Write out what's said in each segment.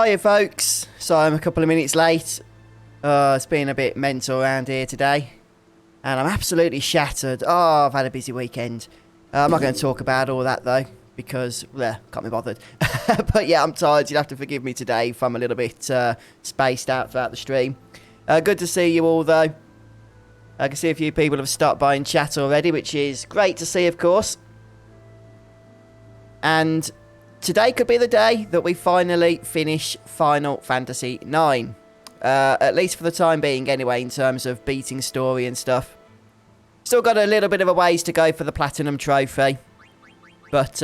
Hiya folks, so I'm a couple of minutes late. It's been a bit mental around here today, and I'm absolutely shattered. I've had a busy weekend. I'm not going to talk about all that though, because, can't be bothered. But yeah, I'm tired. You'll have to forgive me today if I'm a little bit spaced out throughout the stream. Good to see you all though. I can see a few people have stopped by in chat already, which is great to see, of course. And today could be the day that we finally finish Final Fantasy IX. At least for the time being anyway, in terms of beating story and stuff. Still got a little bit of a ways to go for the Platinum Trophy. But,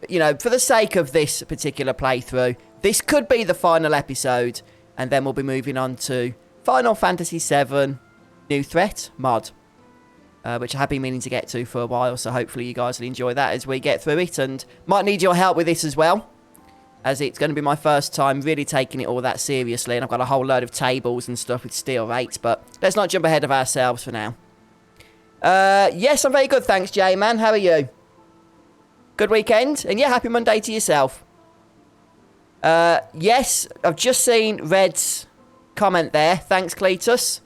you know, for the sake of this particular playthrough, this could be the final episode. And then we'll be moving on to Final Fantasy VII New Threat mod. Which I have been meaning to get to for a while, so hopefully you guys will enjoy that as we get through it, and might need your help with this as well, as it's going to be my first time really taking it all that seriously, and I've got a whole load of tables and stuff with steel rates, but let's not jump ahead of ourselves for now. Yes, I'm very good, thanks, J-Man. How are you? Good weekend? And yeah, happy Monday to yourself. Yes, I've just seen Red's comment there. Thanks, Cletus.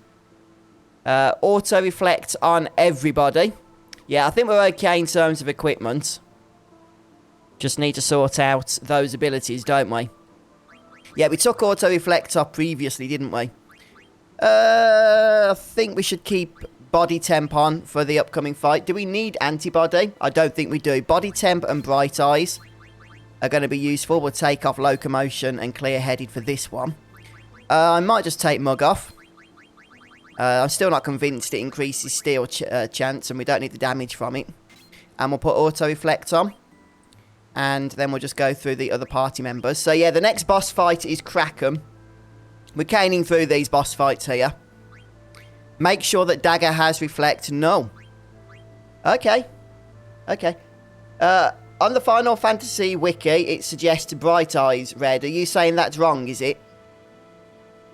Auto reflect on everybody. Yeah, I think we're okay in terms of equipment. Just need to sort out those abilities, don't we? Yeah, we took auto reflect off previously, didn't we? I think we should keep body temp on for the upcoming fight. Do we need antibody? I don't think we do. Body temp and bright eyes are going to be useful. We'll take off locomotion and clear headed for this one. I might just take mug off. I'm still not convinced it increases steel chance, and we don't need the damage from it. And we'll put auto reflect on. And then we'll just go through the other party members. So yeah, the next boss fight is Kraken. We're caning through these boss fights here. Make sure that dagger has reflect. No. Okay. Okay. On the Final Fantasy wiki, it suggests bright eyes, Red. Are you saying that's wrong, is it?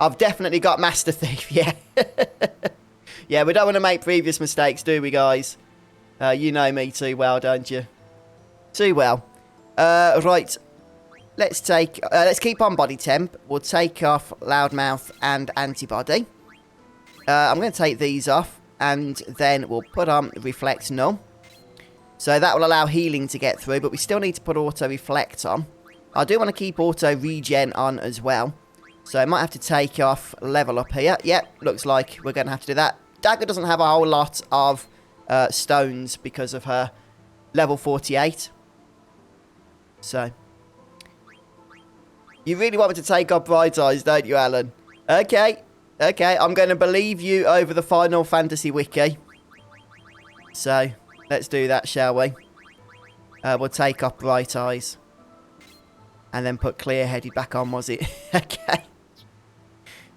I've definitely got Master Thief, yeah. Yeah, we don't want to make previous mistakes, do we, guys? You know me too well, don't you? Too well. Right. Let's keep on body temp. We'll take off loudmouth and antibody. I'm going to take these off, and then we'll put on reflect null. So that will allow healing to get through, but we still need to put auto reflect on. I do want to keep auto regen on as well. So I might have to take off level up here. Yep, looks like we're going to have to do that. Dagger doesn't have a whole lot of stones because of her level 48. So. You really want me to take off bright eyes, don't you, Alan? Okay. Okay, I'm going to believe you over the Final Fantasy wiki. So, let's do that, shall we? We'll take off bright eyes. And then put clear-headed back on, was it? Okay.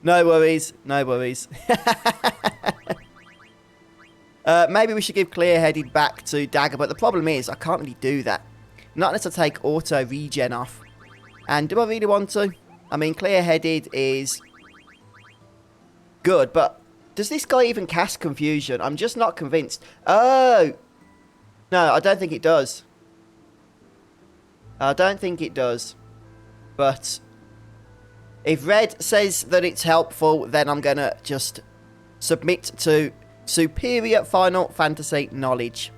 No worries. No worries. Maybe we should give clear-headed back to dagger. But the problem is, I can't really do that. Not unless I take auto regen off. And do I really want to? I mean, clear-headed is good. But does this guy even cast confusion? I'm just not convinced. Oh. No, I don't think it does. I don't think it does. But if Red says that it's helpful, then I'm going to just submit to superior Final Fantasy knowledge.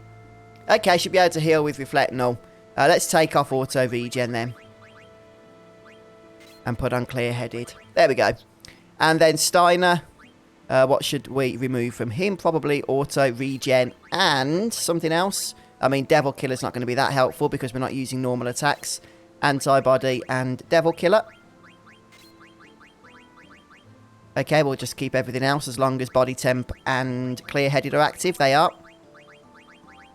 Okay, should be able to heal with reflect null. Let's take off auto regen then. And put on clear-headed. There we go. And then Steiner. What should we remove from him? Probably auto regen and something else. I mean, Devil Killer's not going to be that helpful because we're not using normal attacks. Antibody and Devil Killer. Okay, we'll just keep everything else as long as body temp and clear-headed are active. They are.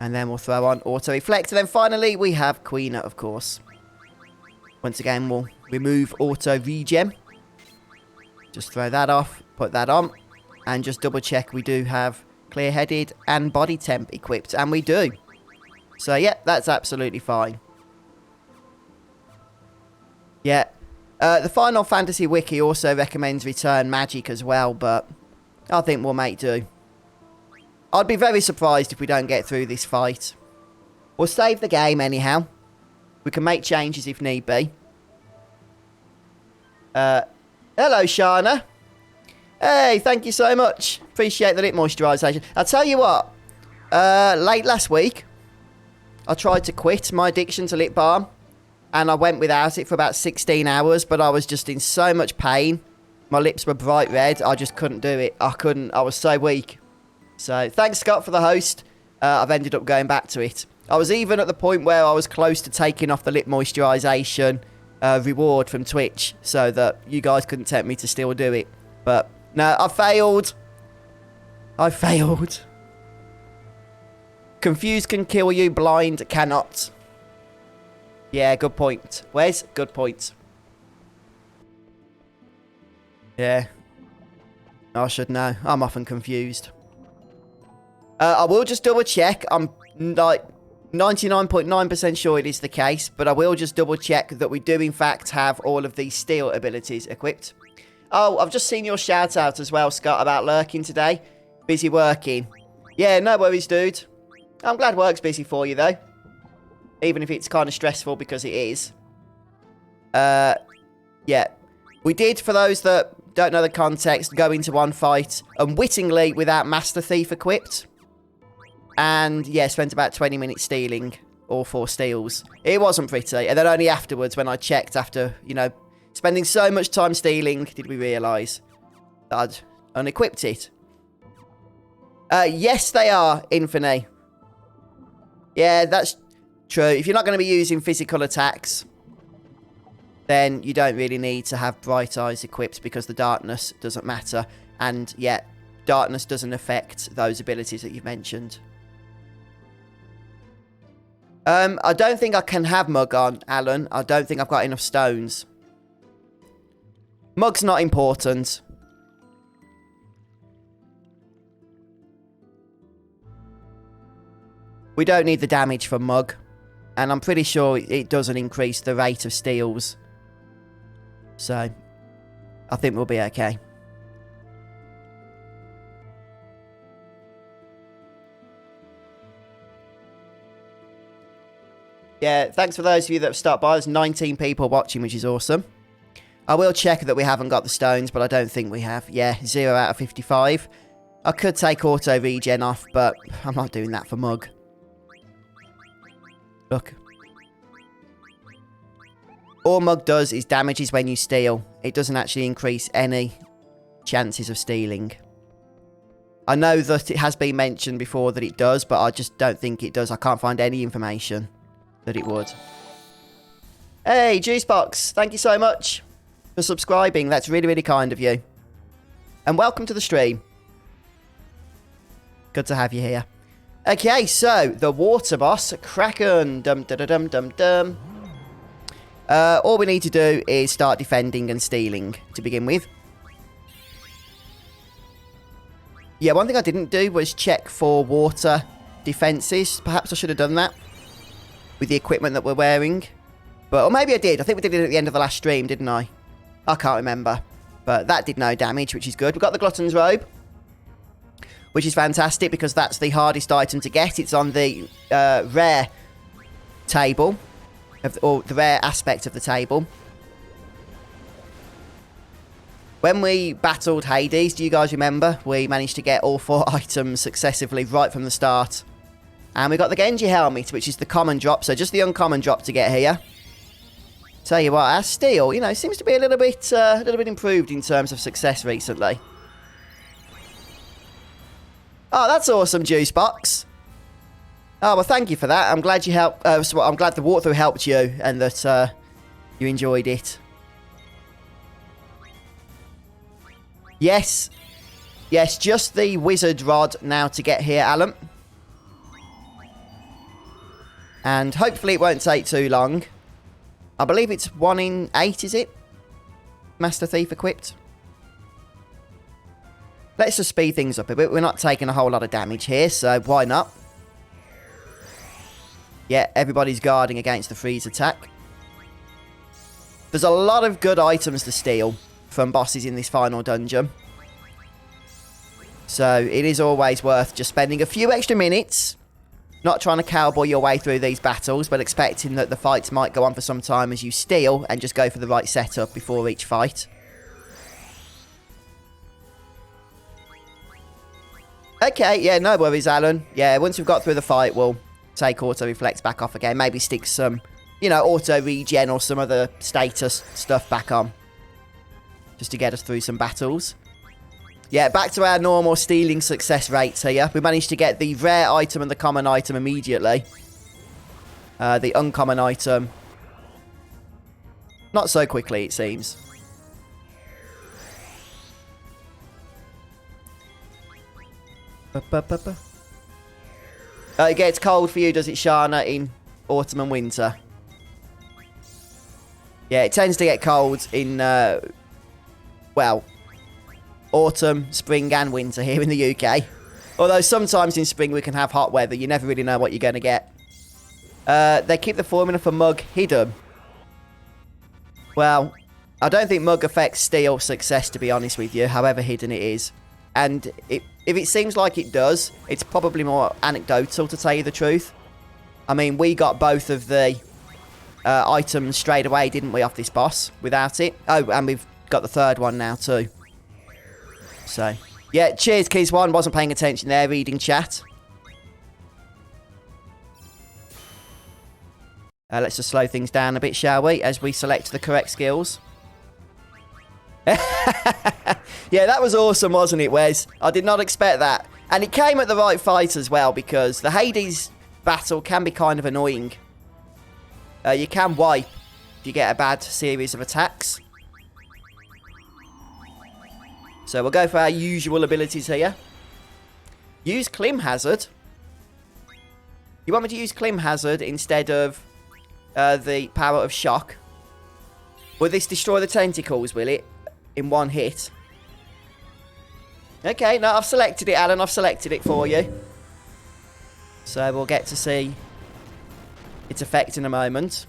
And then we'll throw on auto reflect. And then finally, we have Queener, of course. Once again, we'll remove auto regen. Just throw that off. Put that on. And just double check we do have clear-headed and body temp equipped. And we do. So, yeah, that's absolutely fine. Yeah. The Final Fantasy wiki also recommends return magic as well, but I think we'll make do. I'd be very surprised if we don't get through this fight. We'll save the game anyhow. We can make changes if need be. Hello, Shana. Hey, thank you so much. Appreciate the lip moisturisation. I'll tell you what. Late last week, I tried to quit my addiction to lip balm. And I went without it for about 16 hours. But I was just in so much pain. My lips were bright red. I just couldn't do it. I couldn't. I was so weak. So, thanks, Scott, for the host. I've ended up going back to it. I was even at the point where I was close to taking off the lip moisturisation reward from Twitch. So that you guys couldn't tempt me to still do it. But, no, I failed. I failed. Confused can kill you. Blind cannot. Yeah, good point. Wes, good point. Yeah. I should know. I'm often confused. I will just double check. I'm like 99.9% sure it is the case, but I will just double check that we do in fact have all of these steel abilities equipped. Oh, I've just seen your shout out as well, Scott, about lurking today. Busy working. Yeah, no worries, dude. I'm glad work's busy for you, though. Even if it's kind of stressful, because it is. Yeah. We did, for those that don't know the context, go into one fight unwittingly without Master Thief equipped. And, yeah, spent about 20 minutes stealing all 4 steals. It wasn't pretty. And then only afterwards, when I checked after, you know, spending so much time stealing, did we realise that I'd unequipped it. Yes, they are, Infinity. Yeah, that's true. If you're not going to be using physical attacks, then you don't really need to have Bright Eyes equipped because the darkness doesn't matter. And, yeah, darkness doesn't affect those abilities that you've mentioned. I don't think I can have Mug on, Alan. I don't think I've got enough stones. Mug's not important. We don't need the damage from Mug. And I'm pretty sure it doesn't increase the rate of steals. So, I think we'll be okay. Yeah, thanks for those of you that have stopped by. There's 19 people watching, which is awesome. I will check that we haven't got the stones, but I don't think we have. Yeah, 0 out of 55. I could take auto regen off, but I'm not doing that for Mug. Look. All Mug does is damages when you steal. It doesn't actually increase any chances of stealing. I know that it has been mentioned before that it does, but I just don't think it does. I can't find any information that it would. Hey, Juicebox, thank you so much for subscribing. That's really, really kind of you. And welcome to the stream. Good to have you here. Okay, so the water boss, Kraken. Dum-da-da-dum-dum-dum. All we need to do is start defending and stealing to begin with. Yeah, one thing I didn't do was check for water defences. Perhaps I should have done that with the equipment that we're wearing. But, or maybe I did. I think we did it at the end of the last stream, didn't I? I can't remember. But that did no damage, which is good. We've got the Glutton's Robe, which is fantastic because that's the hardest item to get. It's on the rare table, or the rare aspect of the table. When we battled Hades, do you guys remember? We managed to get all 4 items successively right from the start. And we got the Genji helmet, which is the common drop. So just the uncommon drop to get here. Tell you what, our steel, you know, seems to be a little bit improved in terms of success recently. Oh, that's awesome, Juicebox. Oh, well, thank you for that. I'm glad you helped. I'm glad the walkthrough helped you and that you enjoyed it. Yes. Yes, just the wizard rod now to get here, Alan. And hopefully it won't take too long. I believe it's 1 in 8, is it? Master Thief equipped. Let's just speed things up a bit. We're not taking a whole lot of damage here, so why not? Yeah, everybody's guarding against the freeze attack. There's a lot of good items to steal from bosses in this final dungeon. So it is always worth just spending a few extra minutes Not trying to cowboy your way through these battles, but expecting that the fights might go on for some time as you steal and just go for the right setup before each fight. Okay, yeah, no worries, Alan. Yeah, once we've got through the fight, we'll take auto reflex back off again. Maybe stick some, you know, auto regen or some other status stuff back on. Just to get us through some battles. Yeah, back to our normal stealing success rates here. We managed to get the rare item and the common item immediately. The uncommon item, not so quickly, it seems. It gets cold for you, does it, Shana, in autumn and winter? Yeah, it tends to get cold in, well, autumn, spring and winter here in the UK. Although sometimes in spring we can have hot weather. You never really know what you're going to get. They keep the formula for mug hidden. Well, I don't think mug affects steal success, to be honest with you, however hidden it is. And if it seems like it does, it's probably more anecdotal, to tell you the truth. I mean, we got both of the items straight away, didn't we, off this boss without it? Oh, and we've got the third one now too. So, yeah, cheers, Keys1. Wasn't paying attention there, reading chat. Let's just slow things down a bit, shall we, as we select the correct skills. Yeah, that was awesome, wasn't it, Wes? I did not expect that. And it came at the right fight as well, because the Hades battle can be kind of annoying. You can wipe if you get a bad series of attacks. So we'll go for our usual abilities here. Use Clim Hazard. You want me to use Clim Hazard instead of the power of shock? Will this destroy the tentacles, will it? In one hit? Okay, no, I've selected it, Alan. I've selected it for you. So we'll get to see its effect in a moment.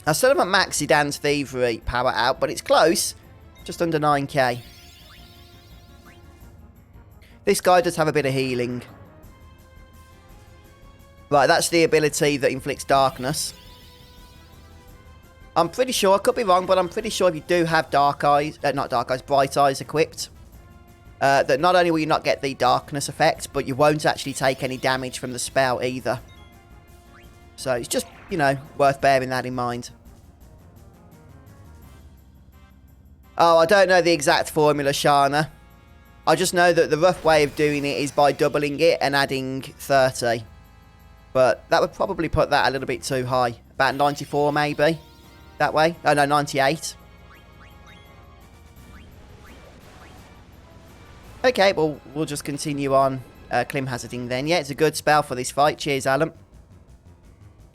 I still haven't maxed Zidane's Thievery power out, but it's close. Just under 9k. This guy does have a bit of healing. Right, that's the ability that inflicts darkness. I'm pretty sure, I could be wrong, but I'm pretty sure if you do have dark eyes, not dark eyes, bright eyes equipped, that not only will you not get the darkness effect, but you won't actually take any damage from the spell either. So it's just, you know, worth bearing that in mind. Oh, I don't know the exact formula, Shana. I just know that the rough way of doing it is by doubling it and adding 30. But that would probably put that a little bit too high. About 94 maybe. That way. Oh no, 98. Okay, well, we'll just continue on Clim Hazarding then. Yeah, it's a good spell for this fight. Cheers, Alan.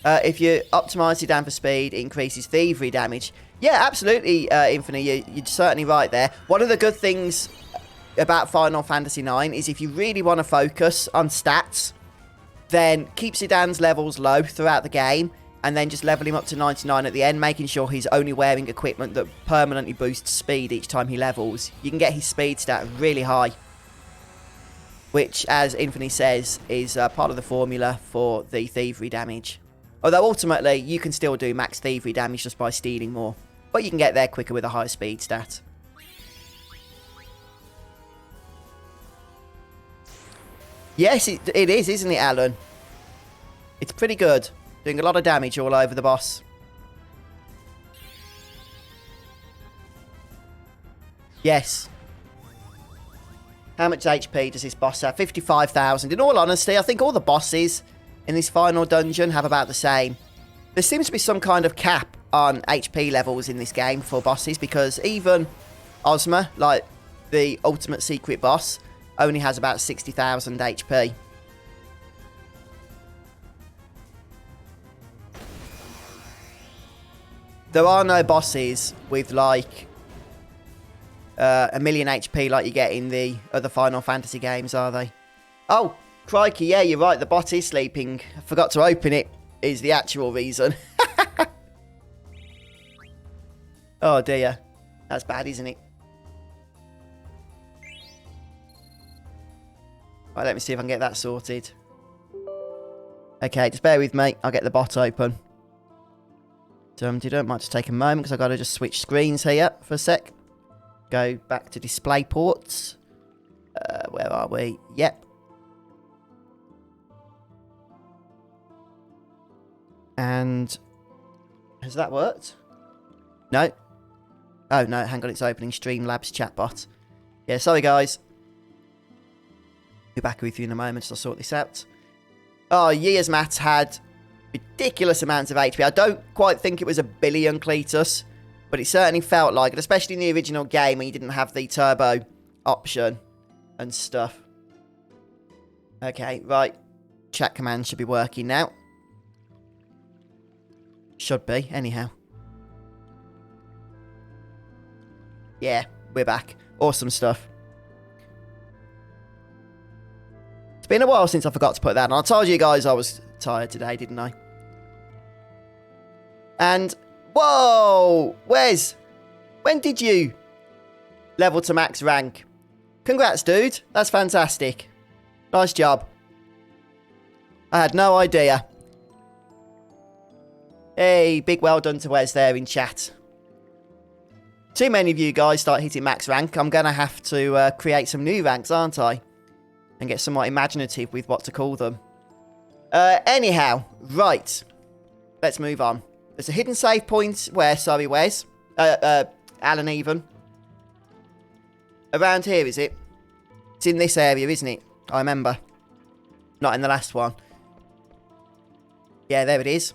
If you optimise it down for speed, it increases thievery damage. Yeah, absolutely, Infinity. You're certainly right there. One of the good things about Final Fantasy IX is if you really want to focus on stats, then keep Zidane's levels low throughout the game, and then just level him up to 99 at the end, making sure he's only wearing equipment that permanently boosts speed each time he levels. You can get his speed stat really high, which, as Infinity says, is part of the formula for the thievery damage. Although ultimately, you can still do max thievery damage just by stealing more, but you can get there quicker with a high speed stat. Yes, it is, isn't it, Alan? It's pretty good. Doing a lot of damage all over the boss. Yes. How much HP does this boss have? 55,000. In all honesty, I think all the bosses in this final dungeon have about the same. There seems to be some kind of cap on HP levels in this game for bosses, because even Ozma, like the ultimate secret boss, only has about 60,000 HP. There are no bosses with, like, a million HP like you get in the other Final Fantasy games, are they? Oh, crikey, yeah, you're right. The bot is sleeping. I forgot to open it, is the actual reason. Oh, dear. That's bad, isn't it? Right, let me see if I can get that sorted. Okay, just bear with me. I'll get the bot open. Might just take a moment because I've got to just switch screens here for a sec. Go back to display ports. Where are we? Yep. And has that worked? No. Oh, no, hang on, it's opening Streamlabs chatbot. Yeah, sorry, guys. Be back with you in a moment as I sort this out. Oh, Years Matt had ridiculous amounts of HP. I don't quite think it was 1 billion, Cletus, but it certainly felt like it, especially in the original game when you didn't have the turbo option and stuff. Okay, right. Chat command should be working now. Should be, anyhow. Yeah, we're back. Awesome stuff. It's been a while since I forgot to put that on. I told you guys I was tired today, didn't I? And, whoa! Wes, when did you level to max rank? Congrats, dude. That's fantastic. Nice job. I had no idea. Hey, big well done to Wes there in chat. Too many of you guys start hitting max rank. I'm going to have to create some new ranks, aren't I? And get somewhat imaginative with what to call them. Anyhow, right. Let's move on. There's a hidden save point where, sorry, Wes? Alan even. Around here, is it? It's in this area, isn't it? I remember. Not in the last one. Yeah, there it is.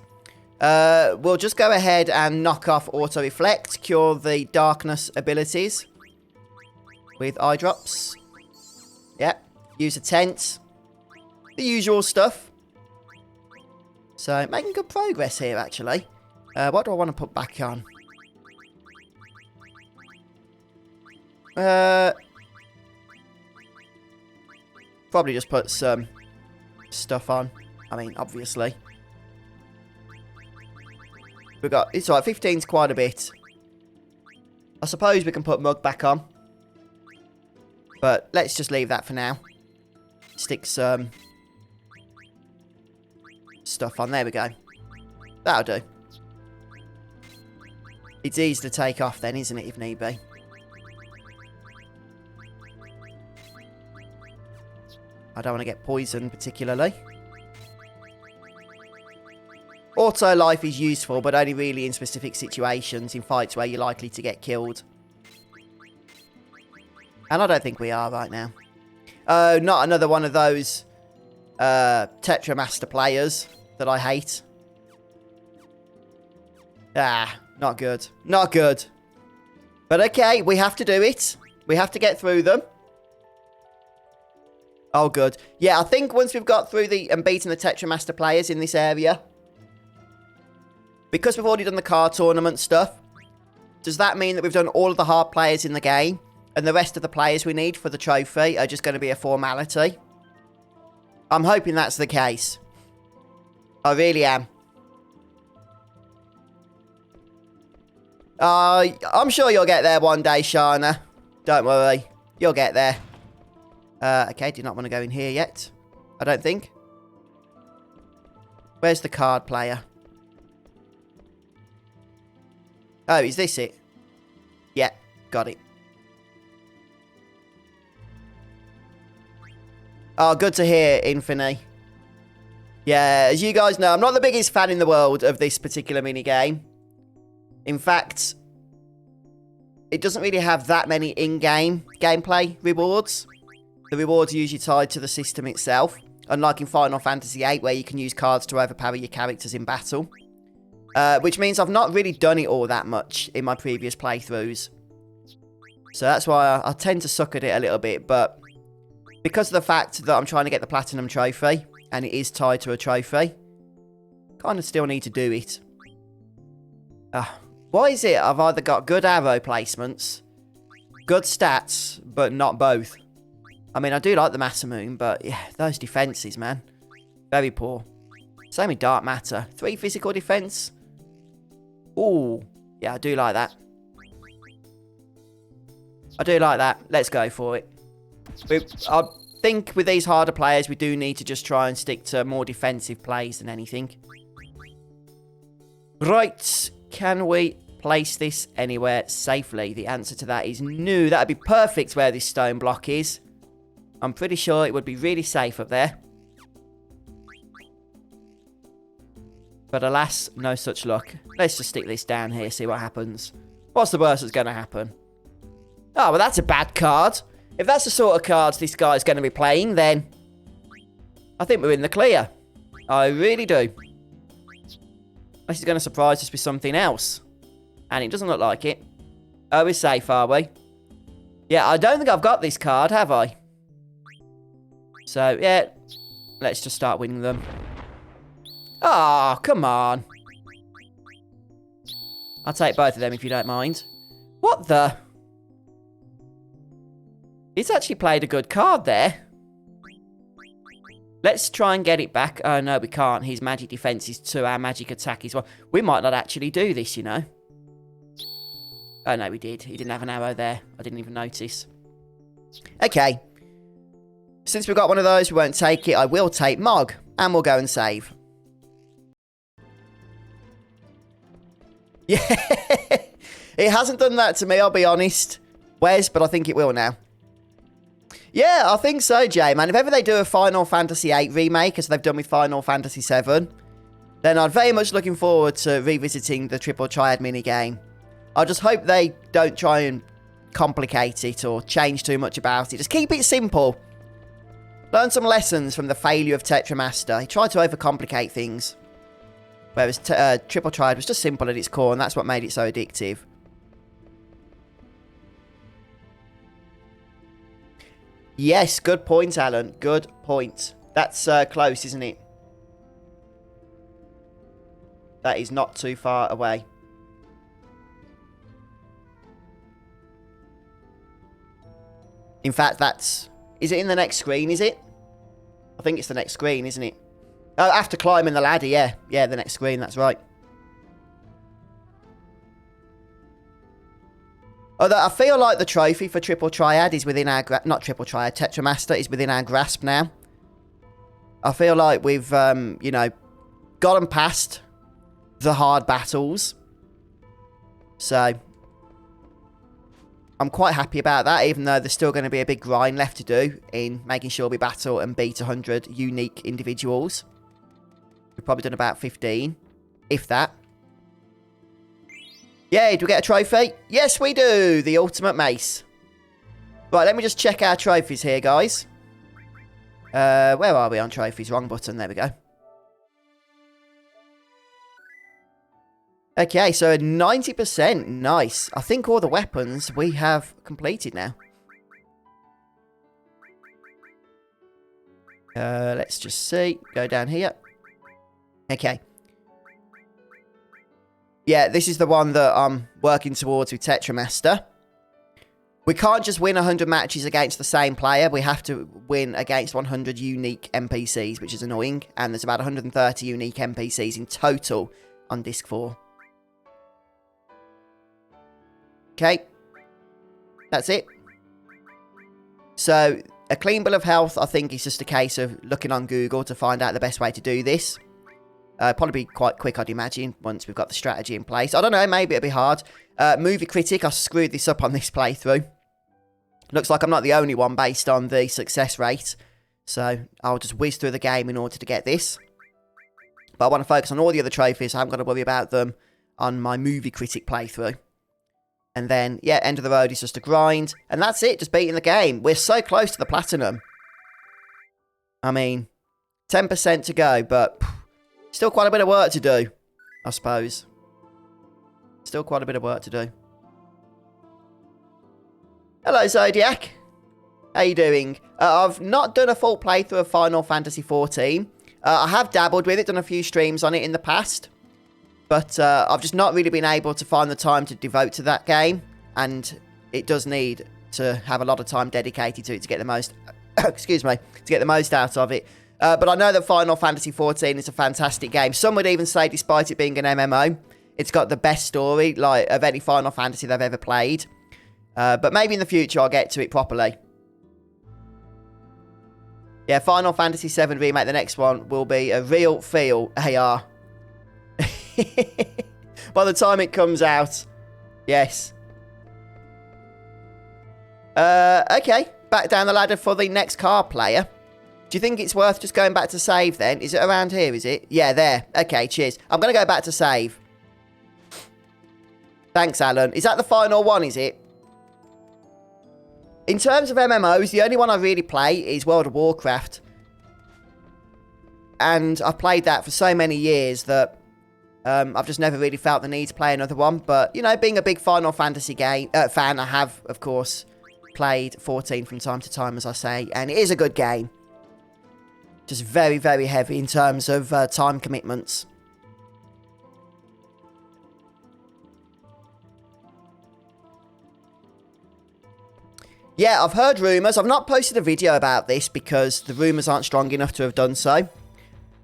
We'll just go ahead and knock off auto reflect, cure the darkness abilities with eye drops. Yep. Use a tent. The usual stuff. So, making good progress here, actually. What do I want to put back on? Probably just put some stuff on. I mean, obviously. We've got, it's alright, 15's quite a bit. I suppose we can put mug back on. But let's just leave that for now. Stick some stuff on. There we go. That'll do. It's easy to take off then, isn't it, if need be? I don't want to get poisoned particularly. Auto life is useful, but only really in specific situations, in fights where you're likely to get killed. And I don't think we are right now. Oh, not another one of those Tetra Master players that I hate. Ah, not good. Not good. But okay, we have to do it. We have to get through them. Oh, good. Yeah, I think once we've got through and beaten the Tetra Master players in this area, because we've already done the car tournament stuff, does that mean that we've done all of the hard players in the game, and the rest of the players we need for the trophy are just going to be a formality? I'm hoping that's the case. I really am. I'm sure you'll get there one day, Shana. Don't worry. You'll get there. Okay, do not want to go in here yet. I don't think. Where's the card player? Oh, is this it? Yeah, got it. Oh, good to hear, Infinity. Yeah, as you guys know, I'm not the biggest fan in the world of this particular minigame. In fact, it doesn't really have that many in-game gameplay rewards. The rewards are usually tied to the system itself, unlike in Final Fantasy VIII, where you can use cards to overpower your characters in battle. Which means I've not really done it all that much in my previous playthroughs. So that's why I tend to suck at it a little bit, but because of the fact that I'm trying to get the Platinum Trophy, and it is tied to a trophy, kind of still need to do it. Why is it I've either got good arrow placements, good stats, but not both? I mean, I do like the Masamune, but yeah, those defences, man. Very poor. Same with Dark Matter. 3 physical defence. Ooh, yeah, I do like that. I do like that. Let's go for it. I think with these harder players, we do need to just try and stick to more defensive plays than anything. Right, can we place this anywhere safely? The answer to that is no. That would be perfect where this stone block is. I'm pretty sure it would be really safe up there. But alas, no such luck. Let's just stick this down here, see what happens. What's the worst that's going to happen? Oh, well, that's a bad card. If that's the sort of cards this guy's going to be playing, then I think we're in the clear. I really do. Unless he's going to surprise us with something else. And it doesn't look like it. Oh, we're safe, are we? Yeah, I don't think I've got this card, have I? So, yeah. Let's just start winning them. Oh, come on. I'll take both of them if you don't mind. What the? He's actually played a good card there. Let's try and get it back. Oh, no, we can't. His magic defense is 2. Our magic attack is 1. We might not actually do this, you know. Oh, no, we did. He didn't have an arrow there. I didn't even notice. Okay. Since we've got one of those, we won't take it. I will take Mog. And we'll go and save. Yeah. It hasn't done that to me, I'll be honest. Wes, but I think it will now. Yeah, I think so, Jay, man. If ever they do a Final Fantasy VIII remake, as they've done with Final Fantasy VII, then I'm very much looking forward to revisiting the Triple Triad minigame. I just hope they don't try and complicate it or change too much about it. Just keep it simple. Learn some lessons from the failure of Tetra Master. He tried to overcomplicate things. Whereas Triple Triad was just simple at its core, and that's what made it so addictive. Yes, good point, Alan. Good point. That's close, isn't it? That is not too far away. In fact, that's... Is it in the next screen, is it? I think it's the next screen, isn't it? Oh, after climbing the ladder, yeah. Yeah, the next screen, that's right. Although I feel like the trophy for Triple Triad is within our... Not Triple Triad, Tetra Master is within our grasp now. I feel like we've, you know, gotten past the hard battles. So, I'm quite happy about that, even though there's still going to be a big grind left to do in making sure we battle and beat 100 unique individuals. We've probably done about 15, if that. Yay, do we get a trophy? Yes, we do. The ultimate mace. Right, let me just check our trophies here, guys. Where are we on trophies? Wrong button. There we go. Okay, so 90%. Nice. I think all the weapons we have completed now. Let's just see. Go down here. Okay. Yeah, this is the one that I'm working towards with Tetra Master. We can't just win 100 matches against the same player. We have to win against 100 unique NPCs, which is annoying. And there's about 130 unique NPCs in total on Disc 4. Okay. That's it. So, a clean bill of health, I think, is just a case of looking on Google to find out the best way to do this. Probably be quite quick, I'd imagine, once we've got the strategy in place. I don't know, maybe it'll be hard. Movie Critic, I screwed this up on this playthrough. Looks like I'm not the only one based on the success rate. So, I'll just whiz through the game in order to get this. But I want to focus on all the other trophies. I haven't got to worry about them on my Movie Critic playthrough. And then, yeah, end of the road is just a grind. And that's it, just beating the game. We're so close to the platinum. I mean, 10% to go, but... Still quite a bit of work to do, I suppose. Still quite a bit of work to do. Hello, Zodiac. How you doing? I've not done a full playthrough of Final Fantasy XIV. I have dabbled with it, done a few streams on it in the past. But I've just not really been able to find the time to devote to that game. And it does need to have a lot of time dedicated to it to get the most... excuse me. To get the most out of it. But I know that Final Fantasy XIV is a fantastic game. Some would even say, despite it being an MMO, it's got the best story like of any Final Fantasy they've ever played. But maybe in the future I'll get to it properly. Yeah, Final Fantasy VII Remake, the next one, will be a real feel AR. By the time it comes out. Yes. Okay. Back down the ladder for the next car player. Do you think it's worth just going back to save then? Is it around here, is it? Yeah, there. Okay, cheers. I'm going to go back to save. Thanks, Alan. Is that the final one, is it? In terms of MMOs, the only one I really play is World of Warcraft. And I've played that for so many years that I've just never really felt the need to play another one. But, you know, being a big Final Fantasy fan, I have, of course, played 14 from time to time, as I say. And it is a good game. Just very, very heavy in terms of time commitments. Yeah, I've heard rumours. I've not posted a video about this because the rumours aren't strong enough to have done so.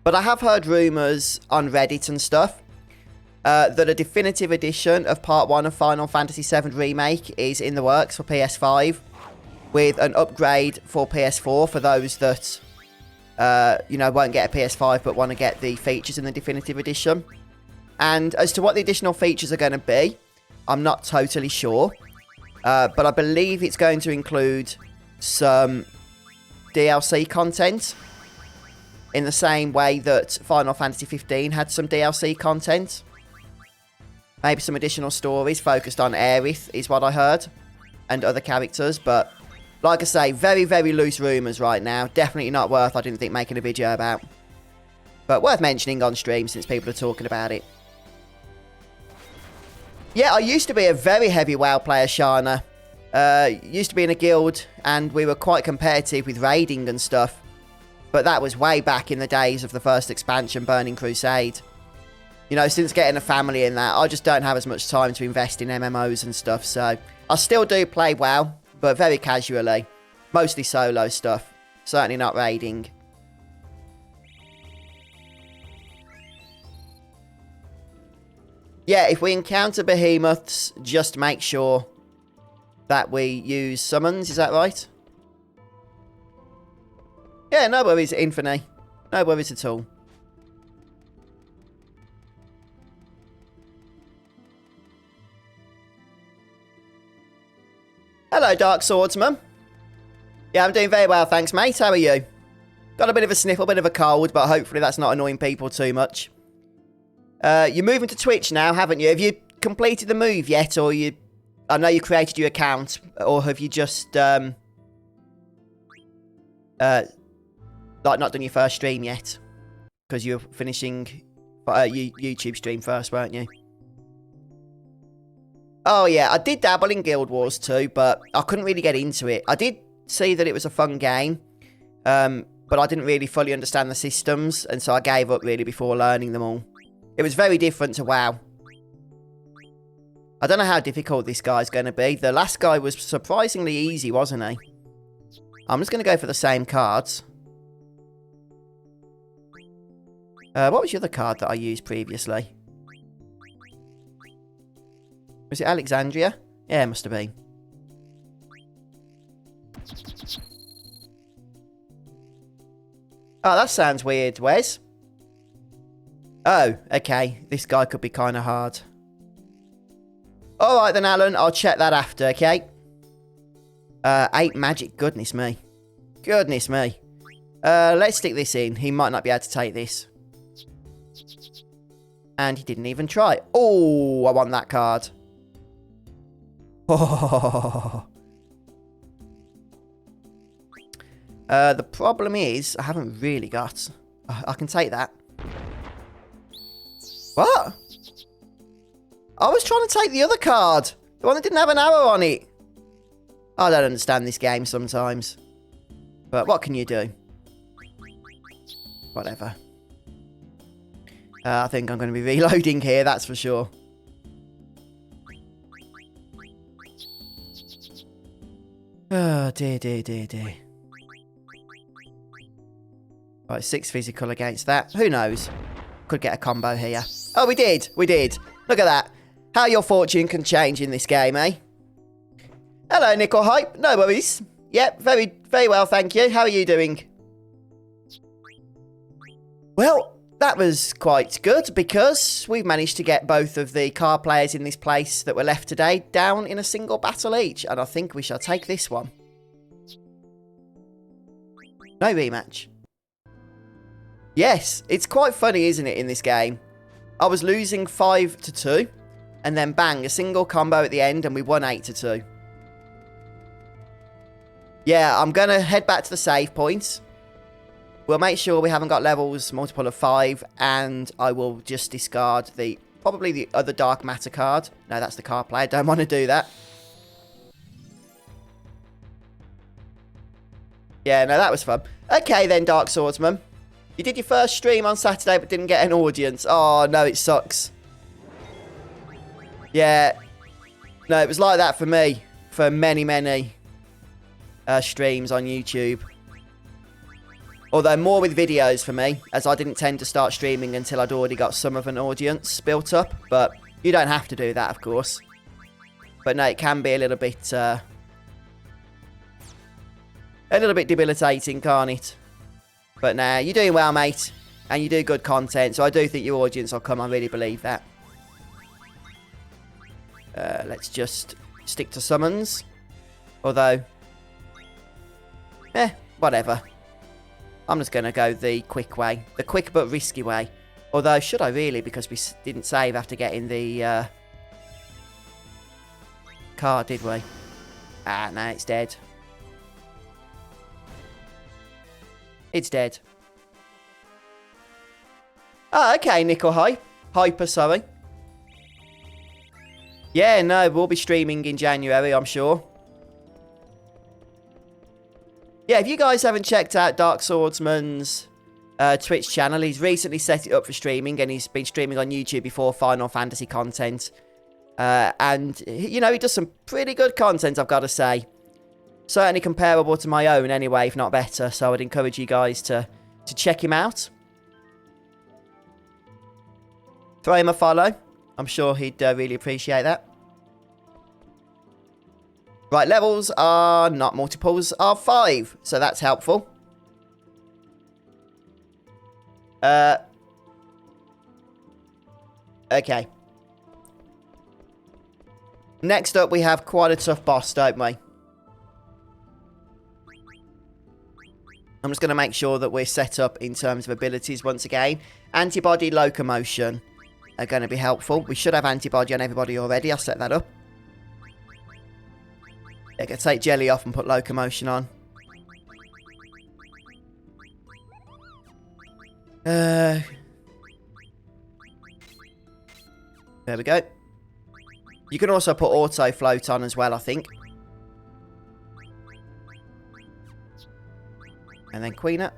But I have heard rumours on Reddit and stuff that a definitive edition of Part 1 of Final Fantasy VII Remake is in the works for PS5 with an upgrade for PS4 for those that, you know, won't get a PS5 but want to get the features in the definitive edition. And as to what the additional features are going to be, I'm not totally sure. But I believe it's going to include some DLC content in the same way that Final Fantasy 15 had some DLC content. Maybe some additional stories focused on Aerith is what I heard, and other characters. But like I say, very, very loose rumours right now. Definitely not worth, I didn't think, making a video about. But worth mentioning on stream since people are talking about it. Yeah, I used to be a very heavy WoW player, Shana. Used to be in a guild, and we were quite competitive with raiding and stuff. But that was way back in the days of the first expansion, Burning Crusade. You know, since getting a family in that, I just don't have as much time to invest in MMOs and stuff. So, I still do play WoW, but very casually. Mostly solo stuff. Certainly not raiding. Yeah, if we encounter behemoths, just make sure that we use summons, is that right? Yeah, no worries, Infinity. No worries at all. Hello, Dark Swordsman. Yeah, I'm doing very well, thanks, mate. How are you? Got a bit of a sniffle, bit of a cold, but hopefully that's not annoying people too much. You're moving to Twitch now, haven't you? Have you completed the move yet, or you... I know you created your account, or have you just, like, not done your first stream yet? Because you're finishing YouTube stream first, weren't you? Oh, yeah, I did dabble in Guild Wars 2, but I couldn't really get into it. I did see that it was a fun game, but I didn't really fully understand the systems, and so I gave up, really, before learning them all. It was very different to WoW. I don't know how difficult this guy's going to be. The last guy was surprisingly easy, wasn't he? I'm just going to go for the same cards. What was the other card that I used previously? Was it Alexandria? Yeah, it must have been. Oh, that sounds weird, Wes. Oh, okay. This guy could be kind of hard. Alright then, Alan. I'll check that after, okay? 8 magic. Goodness me. Goodness me. Let's stick this in. He might not be able to take this. And he didn't even try. Oh, I want that card. Oh. The problem is, I haven't really got... I can take that. What? I was trying to take the other card. The one that didn't have an arrow on it. I don't understand this game sometimes. But what can you do? Whatever. I think I'm going to be reloading here, that's for sure. Oh, dear, dear, dear, dear. Right, 6 physical against that. Who knows? Could get a combo here. Oh, we did. We did. Look at that. How your fortune can change in this game, eh? Hello, Nickel Hype. No worries. Yep, very, very well, thank you. How are you doing? Well, that was quite good because we've managed to get both of the card players in this place that were left today down in a single battle each. And I think we shall take this one. No rematch. Yes, it's quite funny, isn't it, in this game? I was losing 5-2, and then bang, a single combo at the end, and we won 8-2. Yeah, I'm going to head back to the save points. We'll make sure we haven't got levels multiple of 5, and I will just discard probably the other Dark Matter card. No, that's the card player. Don't want to do that. Yeah, no, that was fun. Okay then, Dark Swordsman. You did your first stream on Saturday but didn't get an audience. Oh, no, it sucks. Yeah. No, it was like that for me for many, many streams on YouTube. Although more with videos for me, as I didn't tend to start streaming until I'd already got some of an audience built up. But you don't have to do that, of course. But no, it can be a little bit debilitating, can't it? But nah, you're doing well, mate. And you do good content, so I do think your audience will come. I really believe that. Let's just stick to summons. Although, whatever. I'm just going to go the quick way. The quick but risky way. Although, should I really? Because we didn't save after getting the card, did we? Ah, no, it's dead. It's dead. Oh, okay, Nickel Hyper, sorry. Yeah, no, we'll be streaming in January, I'm sure. Yeah, if you guys haven't checked out Dark Swordsman's Twitch channel, he's recently set it up for streaming, and he's been streaming on YouTube before Final Fantasy content. And, you know, he does some pretty good content, I've got to say. Certainly comparable to my own anyway, if not better. So I'd encourage you guys to check him out. Throw him a follow. I'm sure he'd really appreciate that. Right, levels are not multiples, are 5. So that's helpful. Okay. Next up, we have quite a tough boss, don't we? I'm just going to make sure that we're set up in terms of abilities once again. Antibody, locomotion are going to be helpful. We should have antibody on everybody already. I'll set that up. Yeah, going to take jelly off and put locomotion on. There we go. You can also put auto float on as well, I think. And then Queen it.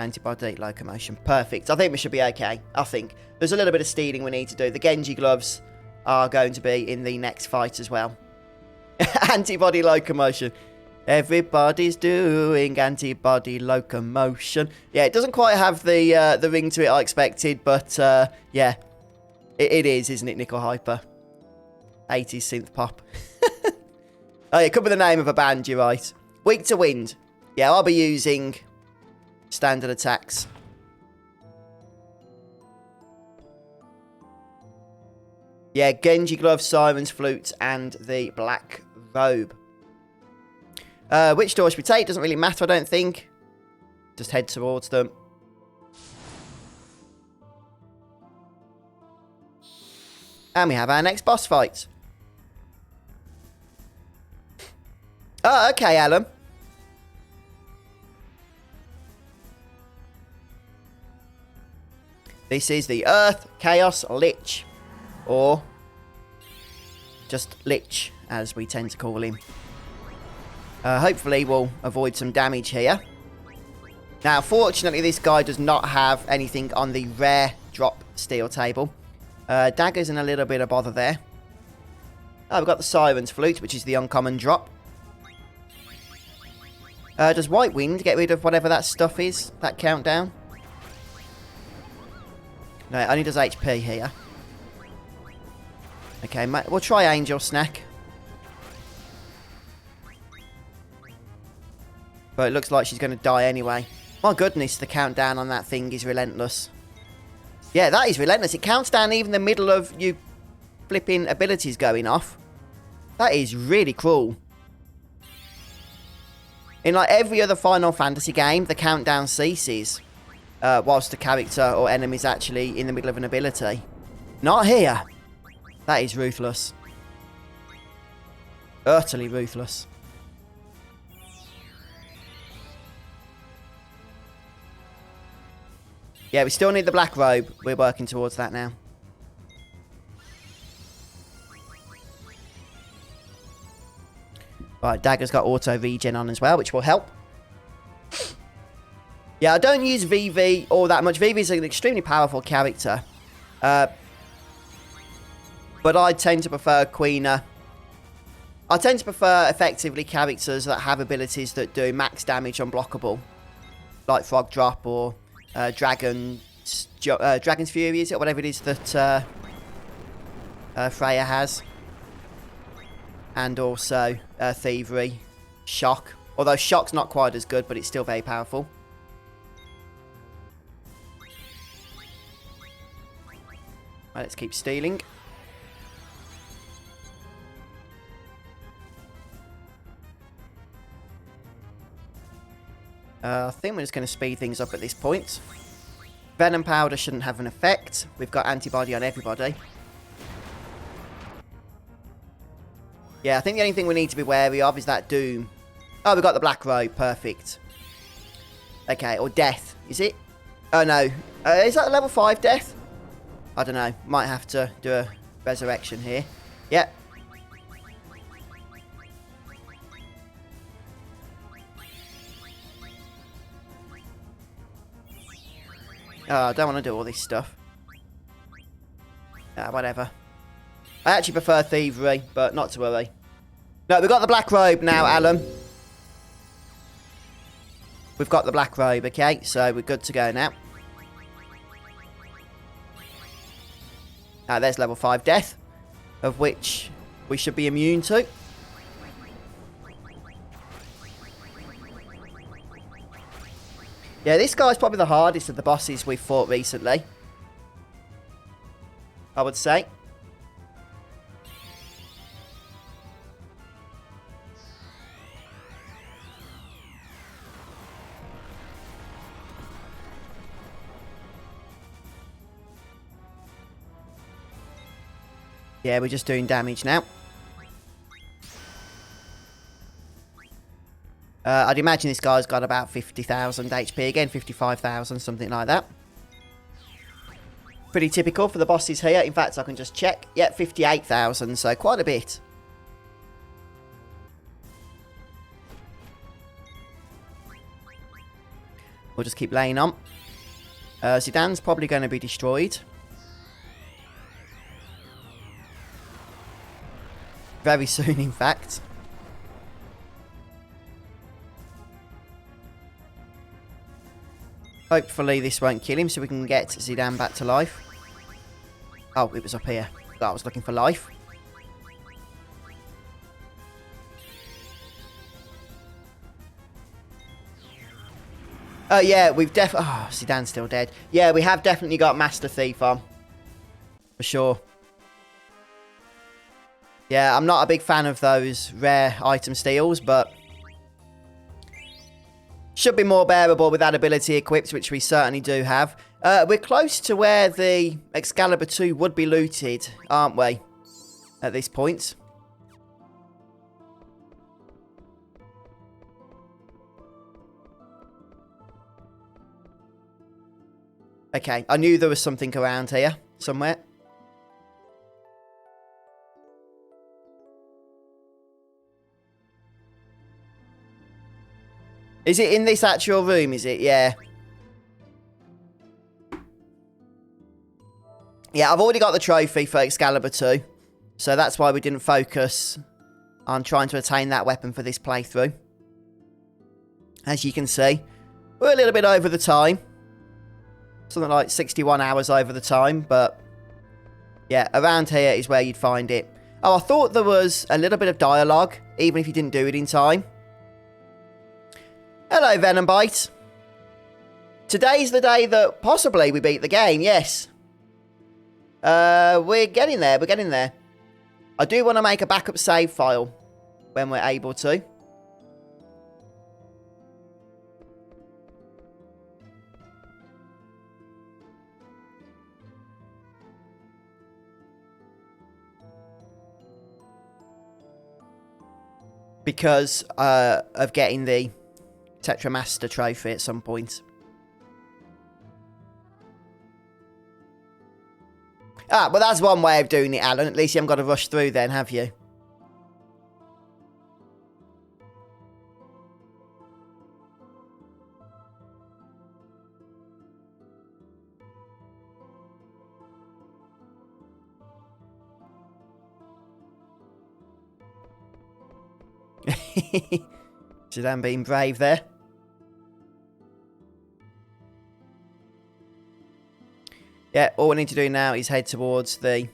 Antibody, locomotion. Perfect. I think we should be okay. I think. There's a little bit of stealing we need to do. The Genji gloves are going to be in the next fight as well. Antibody, locomotion. Everybody's doing antibody, locomotion. Yeah, it doesn't quite have the ring to it I expected, but yeah. It is, isn't it, Nickel Hyper? 80s synth pop. Oh, yeah, it could be the name of a band, you're right. Weak to wind. Yeah, I'll be using standard attacks. Yeah, Genji Glove, Siren's Flute, and the Black Robe. Which door should we take? Doesn't really matter, I don't think. Just head towards them. And we have our next boss fight. Oh, okay, Alan. This is the Earth Chaos Lich. Or just Lich, as we tend to call him. Hopefully we'll avoid some damage here. Now, fortunately, this guy does not have anything on the rare drop steel table. Daggers in a little bit of bother there. Oh, we've got the Siren's Flute, which is the uncommon drop. Does White Wind get rid of whatever that stuff is? That countdown? No, it only does HP here. Okay, we'll try Angel Snack. But it looks like she's going to die anyway. My goodness, the countdown on that thing is relentless. Yeah, that is relentless. It counts down even the middle of you flipping abilities going off. That is really cruel. In like every other Final Fantasy game, the countdown ceases whilst the character or enemy is actually in the middle of an ability. Not here. That is ruthless. Utterly ruthless. Yeah, we still need the black robe. We're working towards that now. Right, Dagger's got auto regen on as well, which will help. Yeah, I don't use Vivi all that much. Vivi is an extremely powerful character. But I tend to prefer Queener. I tend to prefer, effectively, characters that have abilities that do max damage unblockable. Like Frog Drop or Dragon's Fury, is it? Whatever it is that Freya has. And also Thievery, Shock. Although Shock's not quite as good, but it's still very powerful. Right, let's keep stealing. I think we're just going to speed things up at this point. Venom Powder shouldn't have an effect. We've got antibody on everybody. Yeah, I think the only thing we need to be wary of is that Doom. Oh, we've got the Black Robe. Perfect. Okay, or Death. Is it? Oh, no. Is that a level 5 Death? I don't know. Might have to do a resurrection here. Yep. Oh, I don't want to do all this stuff. Whatever. I actually prefer Thievery, but not to worry. No, we've got the Black Robe now, Alan. We've got the Black Robe, okay? So we're good to go now. There's level 5 Death, of which we should be immune to. Yeah, this guy's probably the hardest of the bosses we've fought recently, I would say. Yeah, we're just doing damage now. I'd imagine this guy's got about 50,000 HP again, 55,000, something like that. Pretty typical for the bosses here. In fact, I can just check. Yeah, 58,000, so quite a bit. We'll just keep laying on. Zidane's probably going to be destroyed. Very soon, in fact. Hopefully this won't kill him so we can get Zidane back to life. Oh, it was up here. I was looking for life. Oh, yeah, we've definitely... Oh, Zidane's still dead. Yeah, we have definitely got Master Thief on. For sure. Yeah, I'm not a big fan of those rare item steals, but... should be more bearable with that ability equipped, which we certainly do have. We're close to where the Excalibur II would be looted, aren't we? At this point. Okay, I knew there was something around here, somewhere. Is it in this actual room, is it? Yeah. Yeah, I've already got the trophy for Excalibur II. So that's why we didn't focus on trying to attain that weapon for this playthrough. As you can see, we're a little bit over the time. Something like 61 hours over the time, but... yeah, around here is where you'd find it. Oh, I thought there was a little bit of dialogue, even if you didn't do it in time. Hello, Venombite. Today's the day that possibly we beat the game, yes. We're getting there, we're getting there. I do want to make a backup save file when we're able to. Because of getting the Tetra Master trophy at some point. Ah, well that's one way of doing it, Alan. At least you haven't got to rush through then, have you? Sudan being brave there. Yeah, all we need to do now is head towards the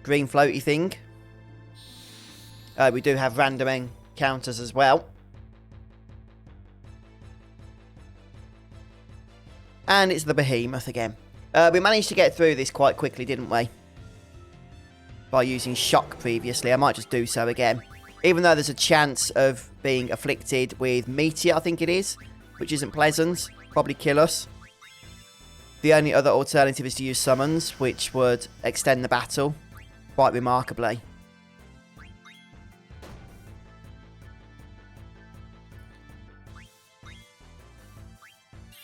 green floaty thing. We do have random encounters as well. And it's the behemoth again. We managed to get through this quite quickly, didn't we? By using shock previously. I might just do so again. Even though there's a chance of being afflicted with meteor, I think it is. Which isn't pleasant. Probably kill us. The only other alternative is to use summons, which would extend the battle quite remarkably.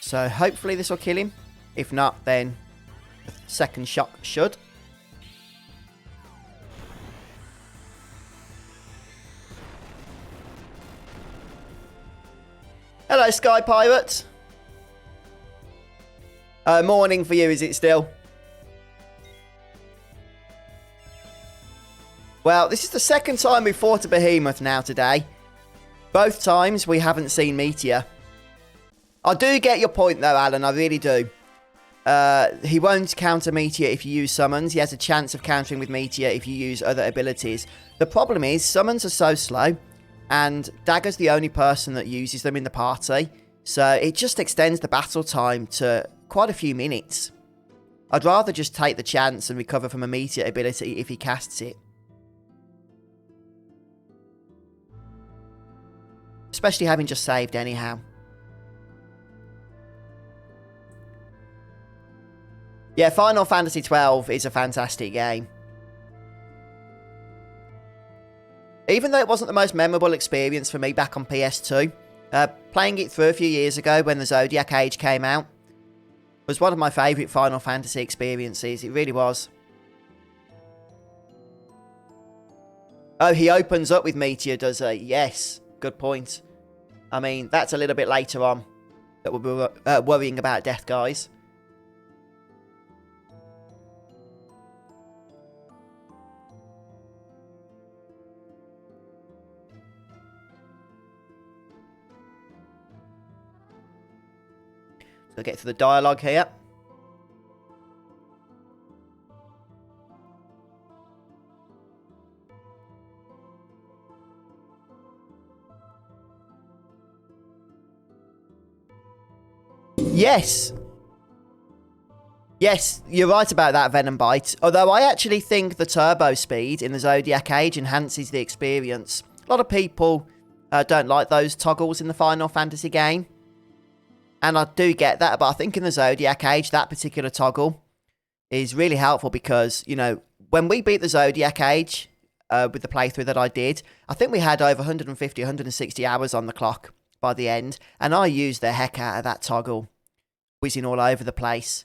So hopefully this will kill him. If not, then the second shock should. Hello, Sky Pirate. Morning for you, is it still? Well, this is the second time we've fought a behemoth now today. Both times we haven't seen meteor. I do get your point though, Alan, I really do. He won't counter meteor if you use summons. He has a chance of countering with meteor if you use other abilities. The problem is, summons are so slow, and Dagger's the only person that uses them in the party. So it just extends the battle time to quite a few minutes. I'd rather just take the chance and recover from a meteor ability if he casts it. Especially having just saved anyhow. Yeah, Final Fantasy XII is a fantastic game. Even though it wasn't the most memorable experience for me back on PS2, playing it through a few years ago when the Zodiac Age came out was one of my favourite Final Fantasy experiences. It really was. Oh, he opens up with Meteor, does he? Yes, good point. I mean, that's a little bit later on that we'll be worrying about death, guys. So get to the dialogue here. Yes. Yes, you're right about that, Venom Bite. Although I actually think the turbo speed in the Zodiac Age enhances the experience. A lot of people don't like those toggles in the Final Fantasy game. And I do get that, but I think in the Zodiac Age, that particular toggle is really helpful because, you know, when we beat the Zodiac Age with the playthrough that I did, I think we had over 150, 160 hours on the clock by the end, and I used the heck out of that toggle, whizzing all over the place.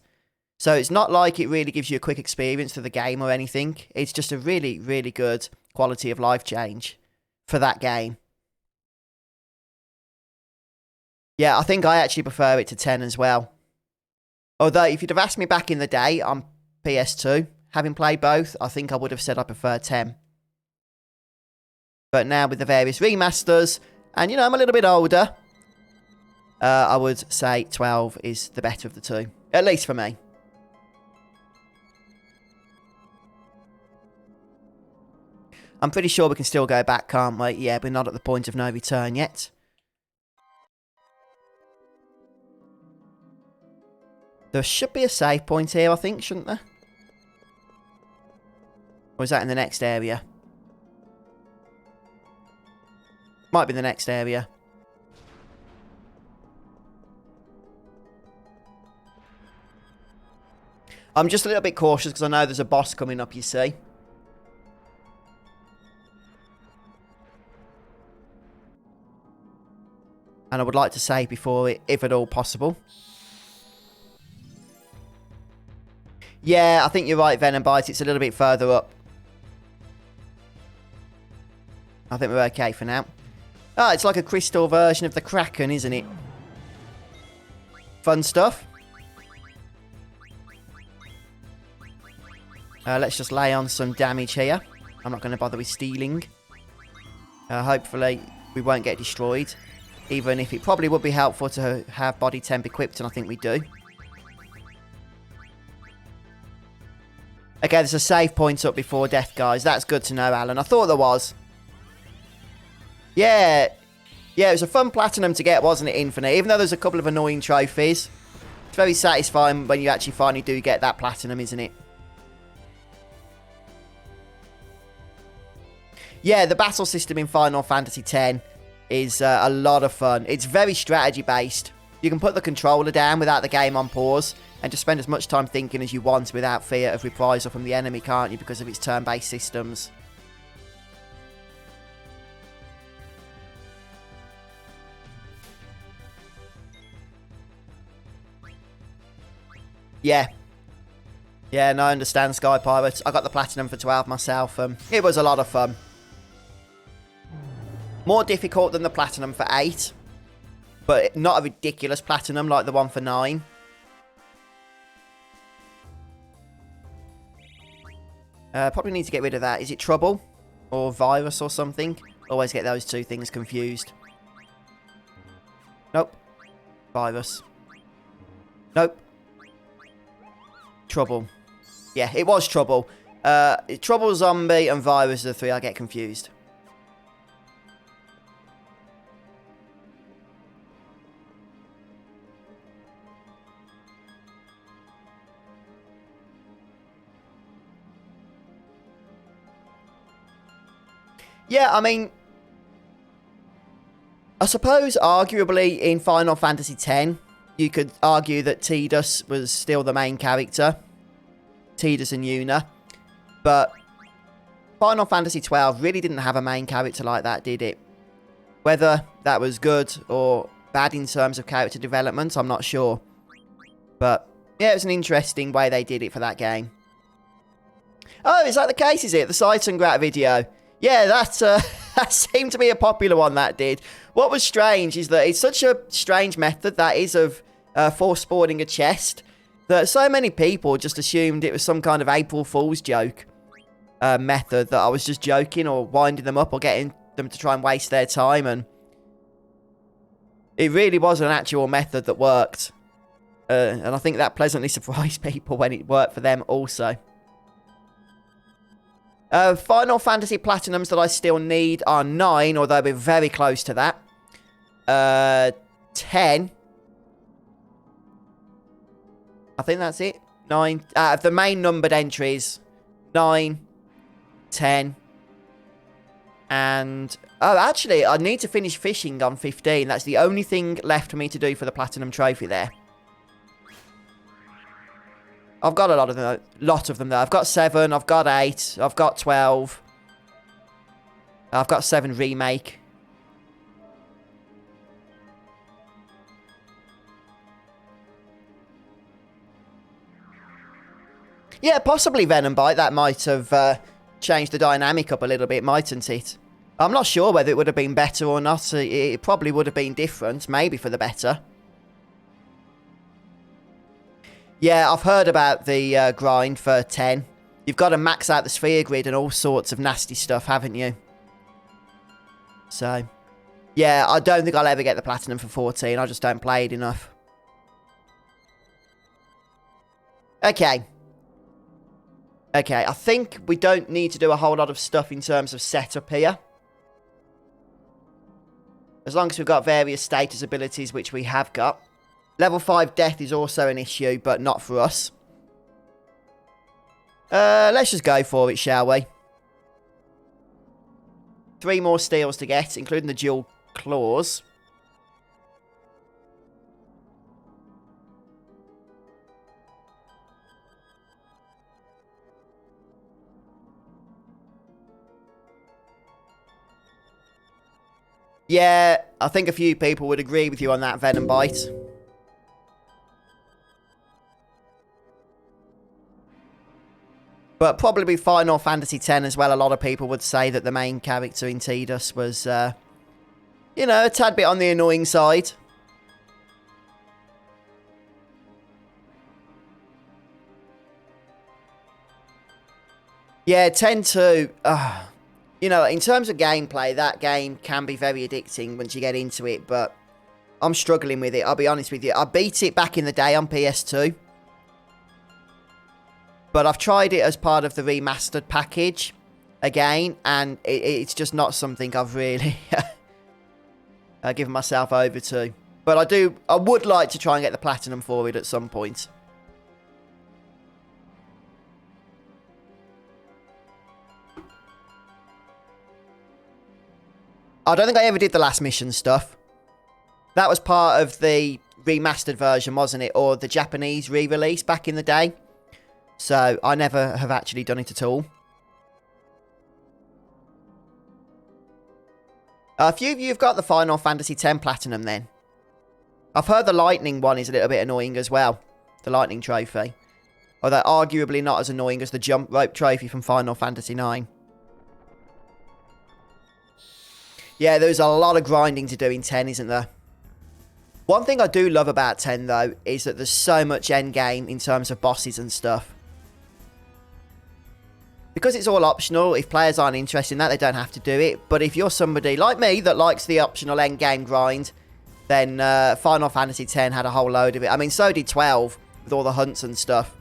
So it's not like it really gives you a quick experience to the game or anything. It's just a really, really good quality of life change for that game. Yeah, I think I actually prefer it to 10 as well. Although, if you'd have asked me back in the day on PS2, having played both, I think I would have said I prefer 10. But now with the various remasters, and you know, I'm a little bit older, I would say 12 is the better of the two. At least for me. I'm pretty sure we can still go back, can't we? Yeah, we're not at the point of no return yet. There should be a save point here, I think, shouldn't there? Or is that in the next area? Might be the next area. I'm just a little bit cautious because I know there's a boss coming up, you see. And I would like to save before it, if at all possible. Yeah, I think you're right, Venom Bite. It's a little bit further up. I think we're okay for now. Oh, it's like a crystal version of the Kraken, isn't it? Fun stuff. Let's just lay on some damage here. I'm not going to bother with stealing. Hopefully, we won't get destroyed. Even if it probably would be helpful to have body temp equipped, and I think we do. Okay, there's a save point up before death, guys. That's good to know, Alan. I thought there was. Yeah. Yeah, it was a fun platinum to get, wasn't it, Infinite? Even though there's a couple of annoying trophies. It's very satisfying when you actually finally do get that platinum, isn't it? Yeah, the battle system in Final Fantasy X is a lot of fun. It's very strategy-based. You can put the controller down without the game on pause and just spend as much time thinking as you want without fear of reprisal from the enemy, can't you, because of its turn-based systems. Yeah. Yeah, no, I understand, Sky Pirates. I got the platinum for 12 myself. It was a lot of fun. More difficult than the platinum for 8. But not a ridiculous platinum like the one for 9. Probably need to get rid of that. Is it Trouble? Or Virus or something? Always get those two things confused. Nope. Virus. Nope. Trouble. Yeah, it was Trouble. Trouble, Zombie, and Virus are the three I get confused. Yeah, I mean, I suppose arguably in Final Fantasy X, you could argue that Tidus was still the main character. Tidus and Yuna. But Final Fantasy XII really didn't have a main character like that, did it? Whether that was good or bad in terms of character development, I'm not sure. But yeah, it was an interesting way they did it for that game. Oh, is that the case, is it? The Seitengrat video. Yeah, that seemed to be a popular one, that did. What was strange is that it's such a strange method that is of force spawning a chest that so many people just assumed it was some kind of April Fool's joke method, that I was just joking or winding them up or getting them to try and waste their time, and it really was an actual method that worked. And I think that pleasantly surprised people when it worked for them also. Final Fantasy Platinums that I still need are 9, although we're very close to that. 10. I think that's it. 9. Out of the main numbered entries, 9, 10, and... Oh, actually, I need to finish fishing on 15. That's the only thing left for me to do for the Platinum Trophy there. I've got a lot of them though. I've got 7, I've got 8, I've got 12. I've got 7 remake. Yeah, possibly Venom Bite. That might have changed the dynamic up a little bit, mightn't it? I'm not sure whether it would have been better or not. It probably would have been different, maybe for the better. Yeah, I've heard about the grind for 10. You've got to max out the sphere grid and all sorts of nasty stuff, haven't you? So, yeah, I don't think I'll ever get the platinum for 14. I just don't play it enough. Okay. Okay, I think we don't need to do a whole lot of stuff in terms of setup here. As long as we've got various status abilities, which we have got. Level 5 death is also an issue, but not for us. Let's just go for it, shall we? 3 more steals to get, including the dual claws. Yeah, I think a few people would agree with you on that, Venom Bite. But probably Final Fantasy X as well, a lot of people would say that the main character in Tidus was, you know, a tad bit on the annoying side. Yeah, 10-2. You know, in terms of gameplay, that game can be very addicting once you get into it, but I'm struggling with it, I'll be honest with you. I beat it back in the day on PS2. But I've tried it as part of the remastered package again, and it's just not something I've really given myself over to. But I would like to try and get the platinum for it at some point. I don't think I ever did the last mission stuff. That was part of the remastered version, wasn't it? Or the Japanese re-release back in the day. So, I never have actually done it at all. A few of you have got the Final Fantasy X Platinum then. I've heard the Lightning one is a little bit annoying as well. The Lightning Trophy. Although arguably not as annoying as the Jump Rope Trophy from Final Fantasy IX. Yeah, there's a lot of grinding to do in 10, isn't there? One thing I do love about 10 though, is that there's so much endgame in terms of bosses and stuff. Because it's all optional, if players aren't interested in that, they don't have to do it. But if you're somebody like me that likes the optional endgame grind, then Final Fantasy X had a whole load of it. I mean, so did 12, with all the hunts and stuff.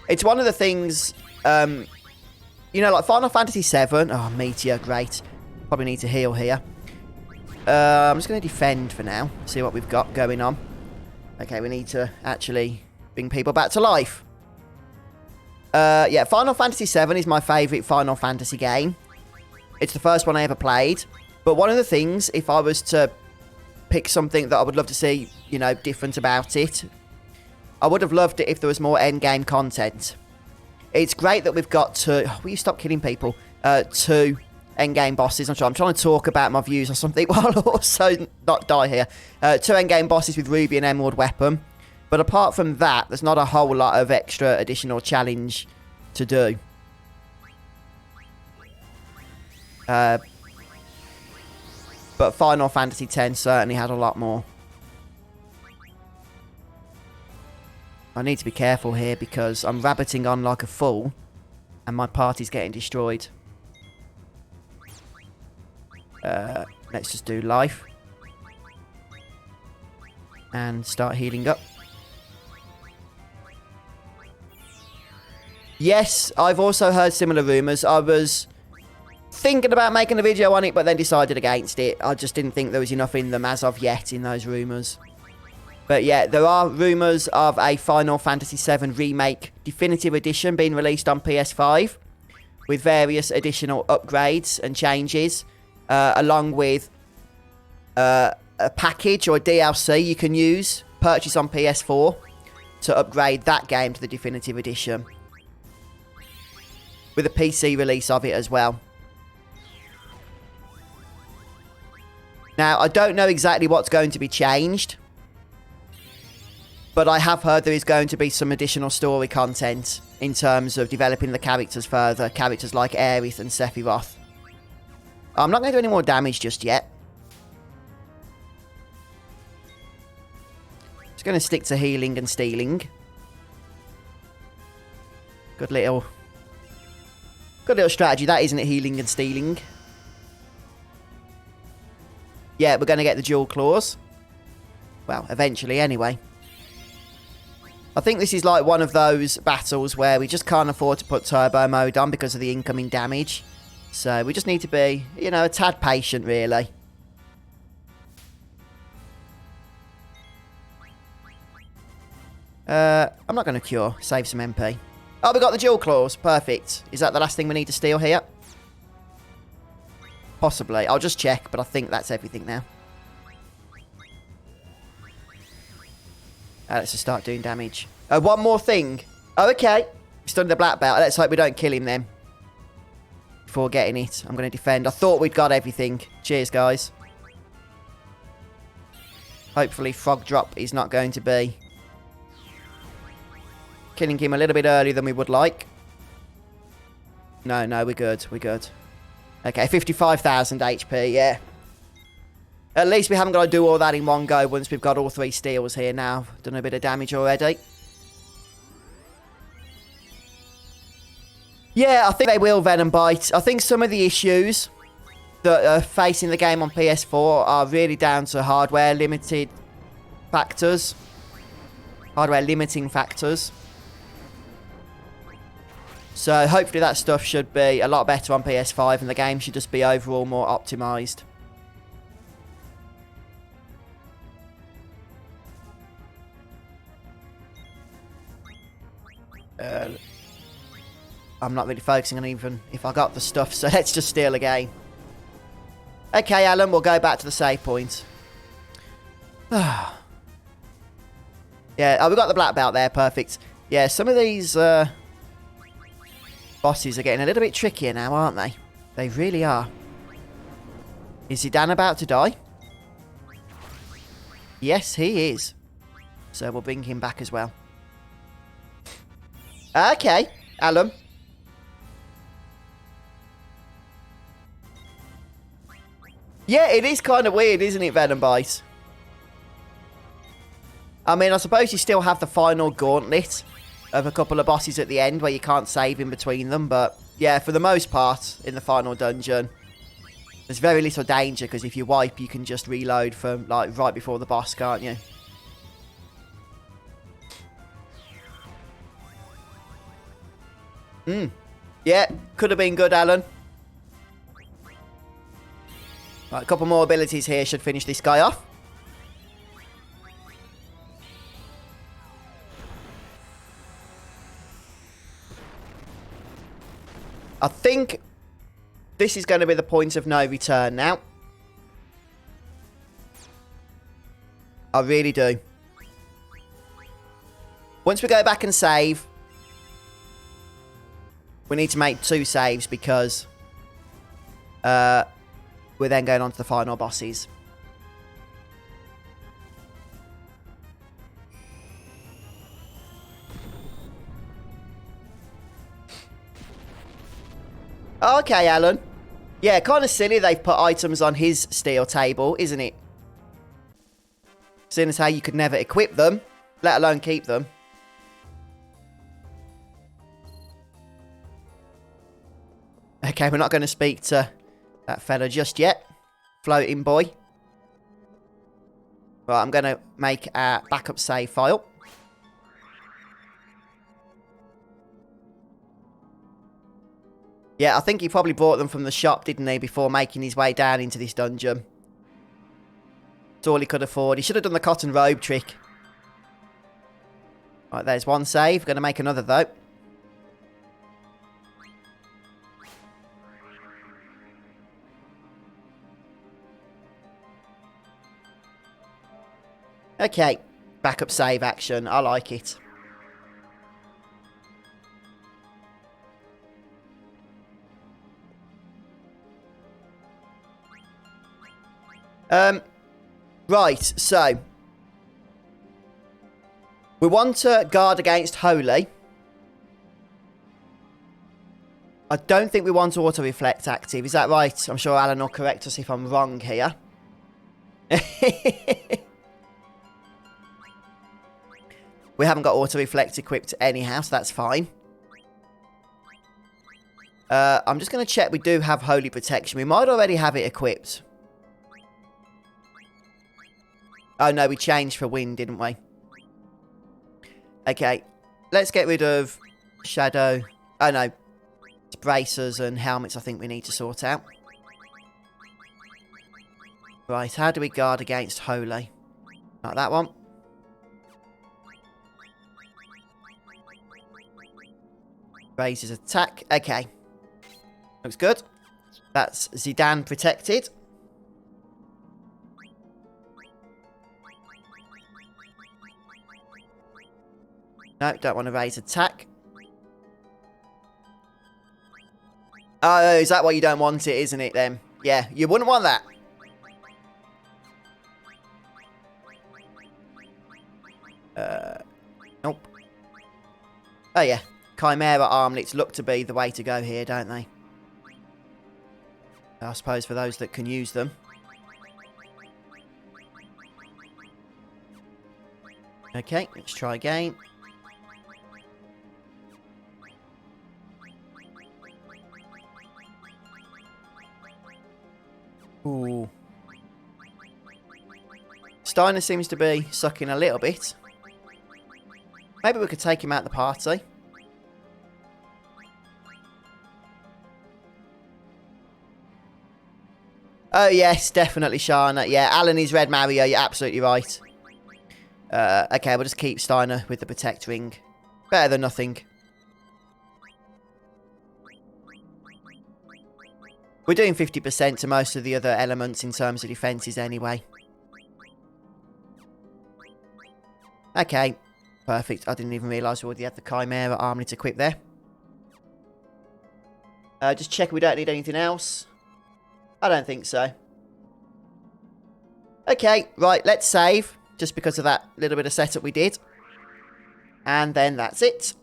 It's one of the things, you know, like Final Fantasy VII. Oh, Meteor, great. Probably need to heal here. I'm just going to defend for now, see what we've got going on. Okay, we need to actually bring people back to life. Yeah, Final Fantasy VII is my favourite Final Fantasy game. It's the first one I ever played. But one of the things, if I was to pick something that I would love to see, you know, different about it, I would have loved it if there was more endgame content. It's great that we've got two... Oh, will you stop killing people? 2 endgame bosses. I'm trying to talk about my views or something while also not die here. 2 endgame bosses with Ruby and Emerald weapon. But apart from that, there's not a whole lot of extra additional challenge to do. But Final Fantasy X certainly had a lot more. I need to be careful here because I'm rabbiting on like a fool and my party's getting destroyed. Let's just do life. And start healing up. Yes, I've also heard similar rumours. I was thinking about making a video on it, but then decided against it. I just didn't think there was enough in them as of yet in those rumours. But yeah, there are rumours of a Final Fantasy VII Remake Definitive Edition being released on PS5 with various additional upgrades and changes, along with a package or a DLC you can use, purchase on PS4 to upgrade that game to the Definitive Edition, with a PC release of it as well. Now, I don't know exactly what's going to be changed, but I have heard there is going to be some additional story content in terms of developing the characters further. Characters like Aerith and Sephiroth. I'm not going to do any more damage just yet. Just going to stick to healing and stealing. Good little strategy that, isn't it? Healing and stealing. Yeah, we're going to get the dual claws. Well, eventually anyway. I think this is like one of those battles where we just can't afford to put turbo mode on because of the incoming damage. So we just need to be, you know, a tad patient really. I'm not going to cure. Save some MP. Oh, we got the dual claws. Perfect. Is that the last thing we need to steal here? Possibly. I'll just check, but I think that's everything now. Let's just start doing damage. One more thing. Oh, okay. We're still in the black belt. Let's hope we don't kill him then. Before getting it. I'm going to defend. I thought we'd got everything. Cheers, guys. Hopefully frog drop is not going to be killing him a little bit earlier than we would like. No, we're good. We're good. Okay, 55,000 HP, yeah. At least we haven't got to do all that in one go once we've got all 3 steals here now. Done a bit of damage already. Yeah, I think they will Venom Bite. I think some of the issues that are facing the game on PS4 are really down to hardware limited factors. Hardware limiting factors. So hopefully that stuff should be a lot better on PS5 and the game should just be overall more optimised. I'm not really focusing on even if I got the stuff, so let's just steal again. Okay, Alan, we'll go back to the save point. Yeah, oh, we got the black belt there, perfect. Yeah, some of these bosses are getting a little bit trickier now, aren't they? They really are. Is Zidane about to die? Yes, he is. So we'll bring him back as well. Okay, Alan. Yeah, it is kind of weird, isn't it, Venom Bite? I mean, I suppose you still have the final gauntlet of a couple of bosses at the end where you can't save in between them. But, yeah, for the most part, in the final dungeon, there's very little danger because if you wipe, you can just reload from, like, right before the boss, can't you? Yeah, could have been good, Alan. Right, a couple more abilities here should finish this guy off. I think this is going to be the point of no return now. I really do. Once we go back and save, we need to make 2 saves because we're then going on to the final bosses. Okay, Alan. Yeah, kind of silly they've put items on his steel table, isn't it? Seeing as how you could never equip them, let alone keep them. Okay, we're not going to speak to that fella just yet. Floating boy. Right, I'm going to make a backup save file. Yeah, I think he probably bought them from the shop, didn't he, before making his way down into this dungeon. That's all he could afford. He should have done the cotton robe trick. Right, there's one save. Going to make another, though. Okay, backup save action. I like it. Right, so we want to guard against Holy. I don't think we want auto reflect active. Is that right? I'm sure Alan will correct us if I'm wrong here. We haven't got auto reflect equipped anyhow, so that's fine. I'm just going to check we do have Holy Protection. We might already have it equipped. Oh, no, we changed for wind, didn't we? Okay, let's get rid of Shadow. Oh, no. It's bracers and helmets I think we need to sort out. Right, how do we guard against Holy? Not that one. Raises attack. Okay. Looks good. That's Zidane protected. No, don't want to raise attack. Oh, is that why you don't want it, isn't it, then? Yeah, you wouldn't want that. Nope. Oh, yeah. Chimera armlets look to be the way to go here, don't they? I suppose for those that can use them. Okay, let's try again. Ooh. Steiner seems to be sucking a little bit. Maybe we could take him out the party. Oh, yes, definitely, Shana. Yeah, Alan is Red Mario. You're absolutely right. Okay, we'll just keep Steiner with the Protect Ring. Better than nothing. We're doing 50% to most of the other elements in terms of defences anyway. Okay, perfect. I didn't even realise we already had the Chimera armlet equipped there. Just check we don't need anything else. I don't think so. Okay, right, let's save. Just because of that little bit of setup we did. And then that's it.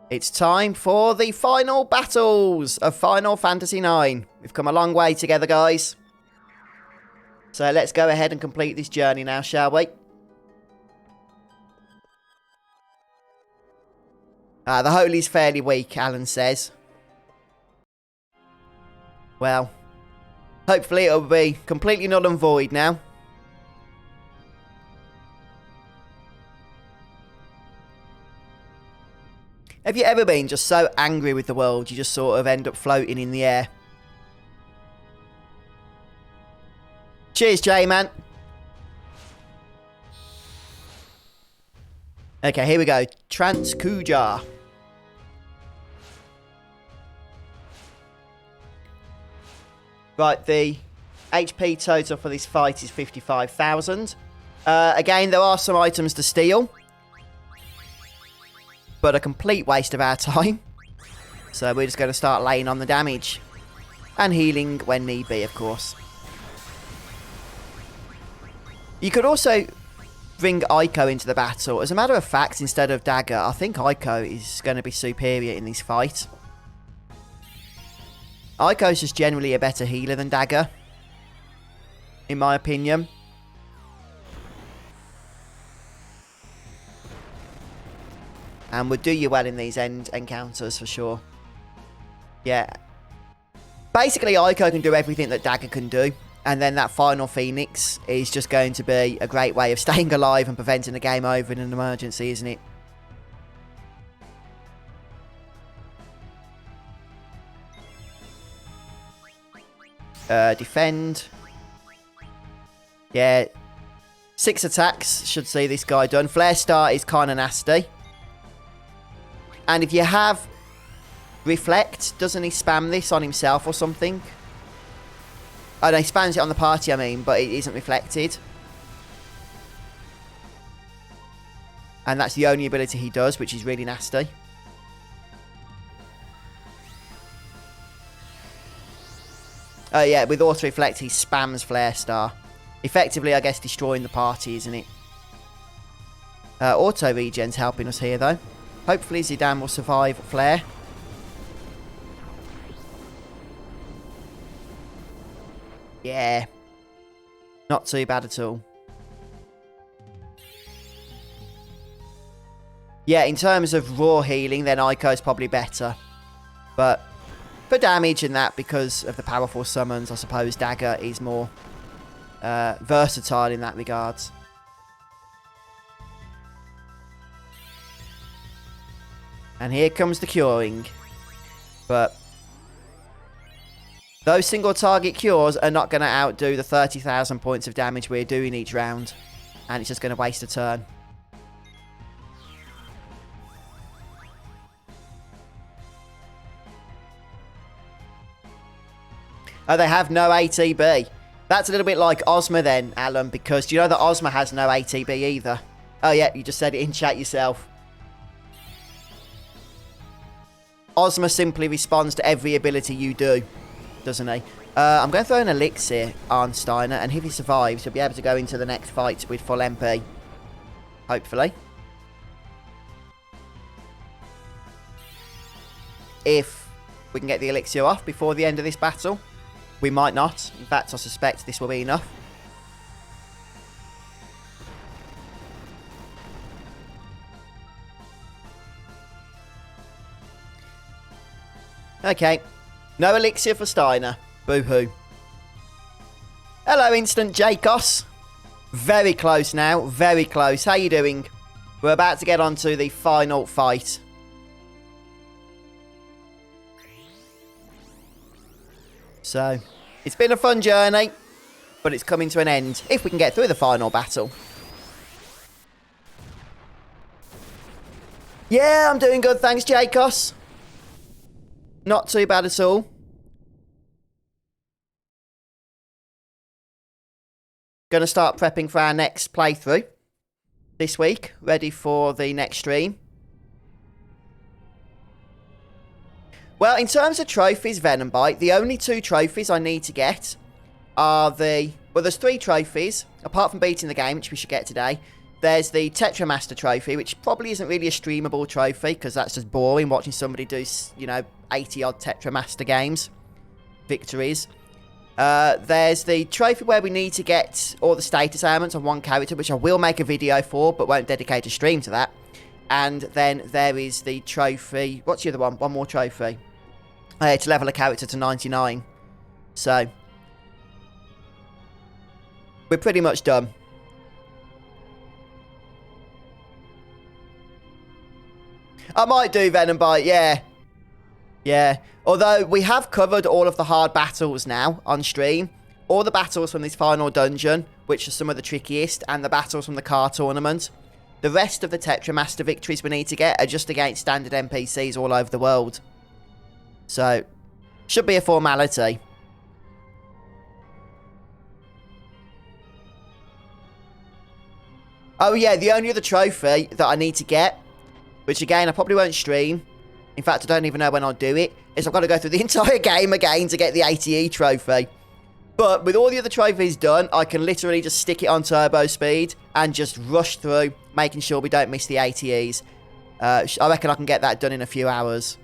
It's time for the final battles of Final Fantasy IX. We've come a long way together, guys. So let's go ahead and complete this journey now, shall we? The Holy's fairly weak, Alan says. Well, hopefully it'll be completely null and void now. Have you ever been just so angry with the world you just sort of end up floating in the air? Cheers, J-Man. Okay, here we go. Trance Kuja. Right, the HP total for this fight is 55,000. Again, there are some items to steal. But a complete waste of our time. So we're just going to start laying on the damage. And healing when need be, of course. You could also bring Aiko into the battle. As a matter of fact, instead of Dagger, I think Aiko is going to be superior in this fight. Aiko's just generally a better healer than Dagger, in my opinion. And would do you well in these end encounters for sure. Yeah. Basically, Aiko can do everything that Dagger can do. And then that final Phoenix is just going to be a great way of staying alive and preventing the game over in an emergency, isn't it? Defend. Yeah. 6 attacks should see this guy done. Flare Start is kind of nasty. And if you have Reflect, doesn't he spam this on himself or something? Oh no, he spams it on the party, I mean, but it isn't reflected. And that's the only ability he does, which is really nasty. Oh yeah, with Auto Reflect, he spams Flare Star. Effectively, I guess, destroying the party, isn't it? Auto Regen's helping us here, though. Hopefully Zidane will survive Flare. Yeah. Not too bad at all. Yeah, in terms of raw healing, then Aiko's probably better. But for damage and that, because of the powerful summons, I suppose Dagger is more versatile in that regards. And here comes the curing. But those single target cures are not going to outdo the 30,000 points of damage we're doing each round. And it's just going to waste a turn. Oh, they have no ATB. That's a little bit like Ozma then, Alan, because do you know that Ozma has no ATB either? Oh, yeah, you just said it in chat yourself. Ozma simply responds to every ability you do, doesn't he? I'm going to throw an elixir on Steiner, and if he survives, he'll be able to go into the next fight with full MP. Hopefully. If we can get the elixir off before the end of this battle. We might not. In fact, I suspect this will be enough. Okay. No elixir for Steiner. Boo-hoo. Hello, Instant Jacos. Very close now. Very close. How you doing? We're about to get on to the final fight. So, it's been a fun journey, but it's coming to an end, if we can get through the final battle. Yeah, I'm doing good, thanks, Jacos. Not too bad at all. Gonna start prepping for our next playthrough this week, ready for the next stream. Well, in terms of trophies, Venombite, the only 2 trophies I need to get are the... Well, there's 3 trophies, apart from beating the game, which we should get today. There's the Tetra Master trophy, which probably isn't really a streamable trophy, because that's just boring, watching somebody do, you know, 80-odd Tetra Master games. Victories. There's the trophy where we need to get all the status ailments on one character, which I will make a video for, but won't dedicate a stream to that. And then there is the trophy... What's the other one? One more trophy. To level a character to 99. So, we're pretty much done. I might do Venombite, yeah. Yeah. Although, we have covered all of the hard battles now on stream. All the battles from this final dungeon, which are some of the trickiest, and the battles from the car tournament. The rest of the Tetra Master victories we need to get are just against standard NPCs all over the world. So, should be a formality. Oh yeah, the only other trophy that I need to get, which again I probably won't stream, in fact I don't even know when I'll do it, is I've got to go through the entire game again to get the ATE trophy. But with all the other trophies done, I can literally just stick it on turbo speed and just rush through, making sure we don't miss the ATEs. I reckon I can get that done in a few hours.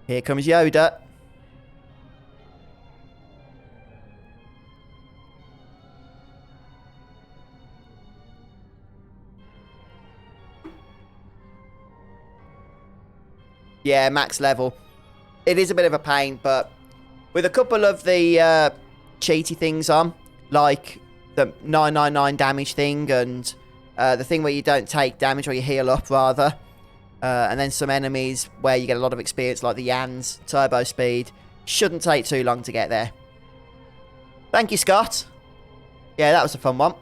Here comes Yoda. Yeah, max level. It is a bit of a pain, but with a couple of the cheaty things on, like the 999 damage thing and the thing where you don't take damage or you heal up, rather. And then some enemies where you get a lot of experience, like the Yans, turbo speed. Shouldn't take too long to get there. Thank you, Scott. Yeah, that was a fun one.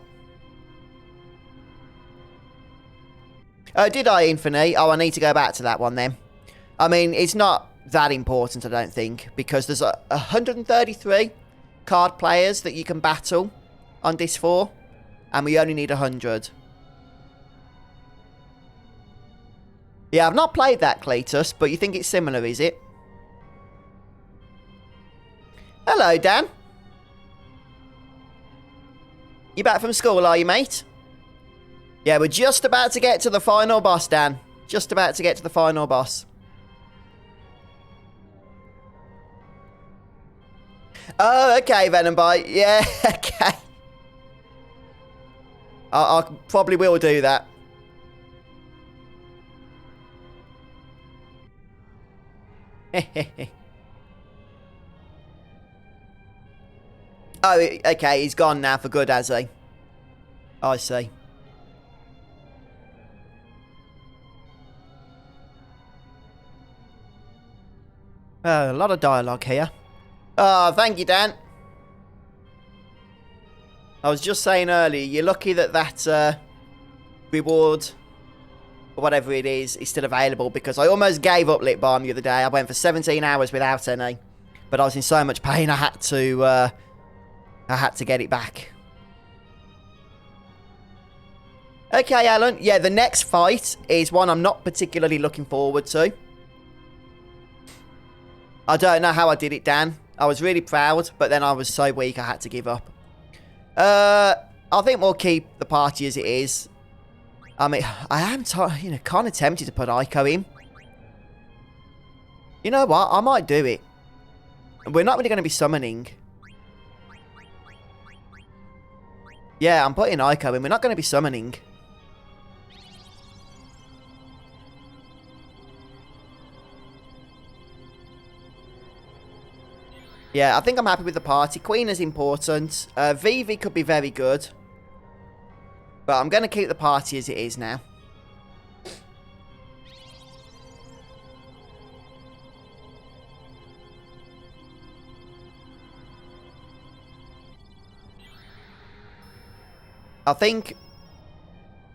Oh, did I, Infinite? Oh, I need to go back to that one then. I mean, it's not that important, I don't think, because there's 133 card players that you can battle on Disc 4, and we only need 100. Yeah, I've not played that, Cletus, but you think it's similar, is it? Hello, Dan. You back from school, are you, mate? Yeah, we're just about to get to the final boss, Dan. Just about to get to the final boss. Oh, okay, Venombite. Yeah, okay. I probably will do that. Oh, okay, he's gone now for good, has he? I see. Oh, a lot of dialogue here. Oh, thank you, Dan. I was just saying earlier, you're lucky that that reward, or whatever it is still available, because I almost gave up Lit Balm the other day. I went for 17 hours without any, but I was in so much pain I had to get it back. Okay, Alan. Yeah, the next fight is one I'm not particularly looking forward to. I don't know how I did it, Dan. I was really proud, but then I was so weak I had to give up. I think we'll keep the party as it is. I mean, I am kind of tempted to put Ico in. You know what? I might do it. We're not really going to be summoning. Yeah, I'm putting Ico in. We're not going to be summoning. Yeah, I think I'm happy with the party. Queen is important. Vivi could be very good. But I'm going to keep the party as it is now. I think